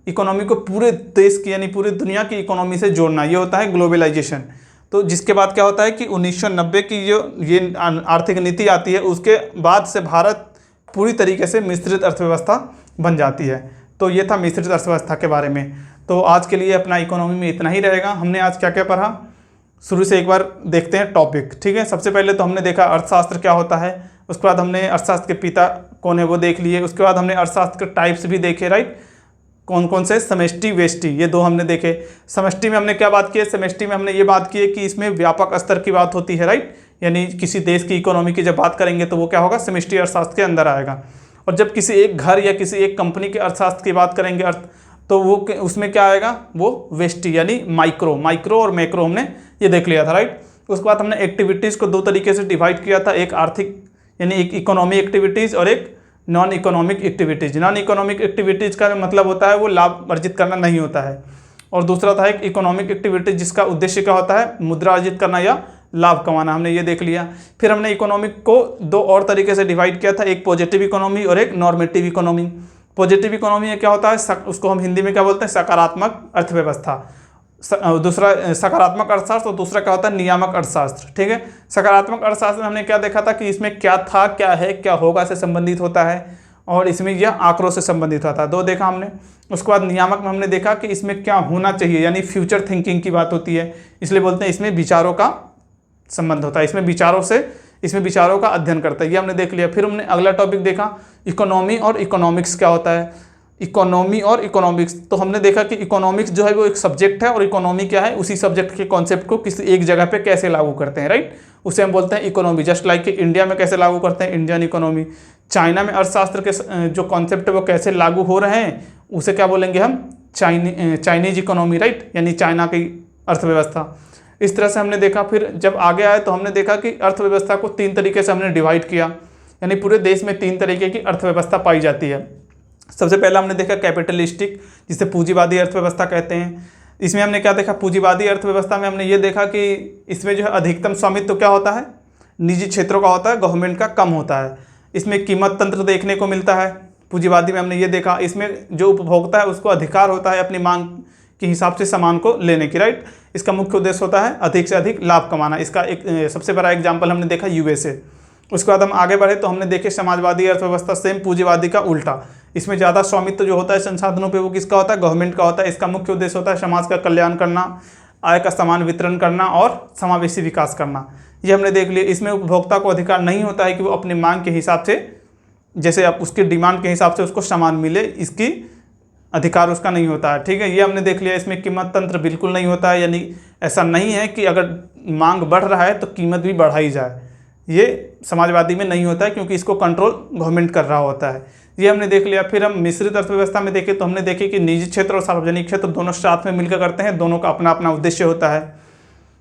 इकोनॉमी को पूरे देश की यानी पूरी दुनिया की इकोनॉमी से जोड़ना, ये होता है ग्लोबलाइजेशन। तो जिसके बाद क्या होता है कि 1990 की जो ये आर्थिक नीति आती है उसके बाद से भारत पूरी तरीके से मिश्रित अर्थव्यवस्था बन जाती है। तो ये था मिश्रित अर्थव्यवस्था के बारे में। तो आज के लिए अपना इकोनॉमी में इतना ही रहेगा। हमने आज क्या क्या पढ़ा, शुरू से एक बार देखते हैं टॉपिक, ठीक है। सबसे पहले तो हमने देखा अर्थशास्त्र क्या होता है, उसके बाद हमने अर्थशास्त्र के पिता कौन है वो देख लिए, उसके बाद हमने अर्थशास्त्र के टाइप्स भी देखे, राइट, कौन कौन से, समष्टि व्यष्टि, ये दो हमने देखे। समष्टि में हमने क्या बात की है, समष्टि में हमने ये बात की है कि इसमें व्यापक स्तर की बात होती है, राइट, यानी किसी देश की इकोनॉमी की जब बात करेंगे तो वो क्या होगा, समष्टि अर्थशास्त्र के अंदर आएगा। और जब किसी एक घर या किसी एक कंपनी के अर्थशास्त्र की बात करेंगे तो वो उसमें क्या आएगा, वो व्यष्टि यानी माइक्रो और मैक्रो हमने ये देख लिया था, राइट। उसके बाद हमने एक्टिविटीज़ को दो तरीके से डिवाइड किया था, एक आर्थिक यानी एक इकोनॉमी एक्टिविटीज़ और एक non economic activities. Non economic activities का मतलब होता है वो लाभ अर्जित करना नहीं होता है, और दूसरा था एक इकोनॉमिक एक्टिविटीज जिसका उद्देश्य क्या होता है, मुद्रा अर्जित करना या लाभ कमाना, हमने ये देख लिया। फिर हमने इकोनॉमिक को दो और तरीके से डिवाइड किया था, एक पॉजिटिव इकोनॉमी और एक नॉर्मेटिव इकोनॉमी। पॉजिटिव इकोनॉमी में क्या होता है, उसको हम हिंदी में क्या बोलते हैं, सकारात्मक अर्थव्यवस्था, दूसरा सकारात्मक अर्थशास्त्र और दूसरा क्या होता है, नियामक अर्थशास्त्र, ठीक है। सकारात्मक अर्थशास्त्र में हमने क्या देखा था कि इसमें क्या था, क्या है, क्या होगा से संबंधित होता है, और इसमें यह आंकड़ों से संबंधित होता है, दो देखा हमने। उसके बाद नियामक में हमने देखा कि इसमें क्या होना चाहिए, यानी फ्यूचर थिंकिंग की बात होती है, इसलिए बोलते हैं इसमें विचारों का संबंध होता है, इसमें विचारों का अध्ययन करता है, ये हमने देख लिया। फिर हमने अगला टॉपिक देखा इकोनॉमी और इकोनॉमिक्स क्या होता है, इकोनॉमी और इकोनॉमिक्स। तो हमने देखा कि इकोनॉमिक्स जो है वो एक सब्जेक्ट है और इकोनॉमी क्या है, उसी सब्जेक्ट के कॉन्सेप्ट को किसी एक जगह पे कैसे लागू करते हैं, राइट, उसे हम बोलते हैं इकोनॉमी। जस्ट लाइक कि इंडिया में कैसे लागू करते हैं, इंडियन इकोनॉमी। चाइना में अर्थशास्त्र के जो कॉन्सेप्ट है वो कैसे लागू हो रहे हैं, उसे क्या बोलेंगे हम, चाइनीज इकोनॉमी, राइट, यानी चाइना की अर्थव्यवस्था। इस तरह से हमने देखा। फिर जब आगे आए तो हमने देखा कि अर्थव्यवस्था को तीन तरीके से हमने डिवाइड किया, यानी पूरे देश में तीन तरीके की अर्थव्यवस्था पाई जाती है। सबसे पहला हमने देखा कैपिटलिस्टिक, जिसे पूंजीवादी अर्थव्यवस्था कहते हैं। इसमें हमने क्या देखा, पूंजीवादी अर्थव्यवस्था में हमने ये देखा कि इसमें जो है अधिकतम स्वामित्व क्या होता है, निजी क्षेत्रों का होता है, गवर्नमेंट का कम होता है। इसमें कीमत तंत्र देखने को मिलता है। पूंजीवादी में हमने ये देखा, इसमें जो उपभोक्ता है उसको अधिकार होता है अपनी मांग के हिसाब से सामान को लेने की, राइट। इसका मुख्य उद्देश्य होता है अधिक से अधिक लाभ कमाना। इसका एक सबसे बड़ा एग्जाम्पल हमने देखा यूएसए। उसके बाद हम आगे बढ़े तो हमने देखे समाजवादी अर्थव्यवस्था, सेम पूंजीवादी का उल्टा। इसमें ज़्यादा स्वामित्व जो होता है संसाधनों पे वो किसका होता है, गवर्नमेंट का होता है। इसका मुख्य उद्देश्य होता है समाज का कल्याण करना, आय का समान वितरण करना और समावेशी विकास करना, ये हमने देख लिया। इसमें उपभोक्ता को अधिकार नहीं होता है कि वो अपनी मांग के हिसाब से, जैसे आप उसकी डिमांड के हिसाब से उसको सामान मिले, इसकी अधिकार उसका नहीं होता है, ठीक है, ये हमने देख लिया। इसमें कीमत तंत्र बिल्कुल नहीं होता है, यानी ऐसा नहीं है कि अगर मांग बढ़ रहा है तो कीमत भी बढ़ाई जाए, ये समाजवादी में नहीं होता है क्योंकि इसको कंट्रोल गवर्नमेंट कर रहा होता है, ये हमने देख लिया। फिर हम मिश्रित अर्थव्यवस्था में देखें तो हमने देखे कि निजी क्षेत्र और सार्वजनिक क्षेत्र दोनों साथ में मिलकर करते हैं, दोनों का अपना अपना उद्देश्य होता है।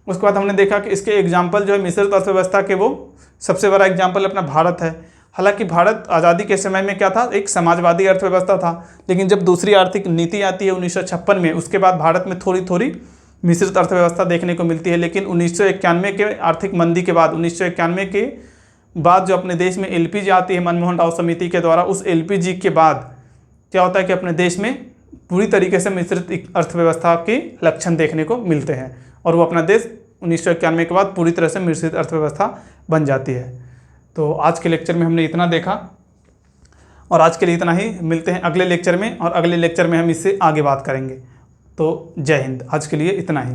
उसके बाद हमने देखा कि इसके एग्जाम्पल जो है मिश्रित अर्थव्यवस्था के, वो सबसे बड़ा एग्जाम्पल अपना भारत है। हालांकि भारत आज़ादी के समय में क्या था, एक समाजवादी अर्थव्यवस्था था, लेकिन जब दूसरी आर्थिक नीति आती है 1956 में, उसके बाद भारत में थोड़ी थोड़ी मिश्रित अर्थव्यवस्था देखने को मिलती है। लेकिन 1991 के आर्थिक मंदी के बाद, 1991 के बाद जो अपने देश में एलपीजी आती है मनमोहन राव समिति के द्वारा, उस एलपीजी के बाद क्या होता है कि अपने देश में पूरी तरीके से मिश्रित अर्थव्यवस्था के लक्षण देखने को मिलते हैं, और वो अपना देश 1991 के बाद पूरी तरह से मिश्रित अर्थव्यवस्था बन जाती है। तो आज के लेक्चर में हमने इतना देखा, और आज के लिए इतना ही। मिलते हैं अगले लेक्चर में, और अगले लेक्चर में हम इससे आगे बात करेंगे। तो जय हिंद, आज के लिए इतना ही।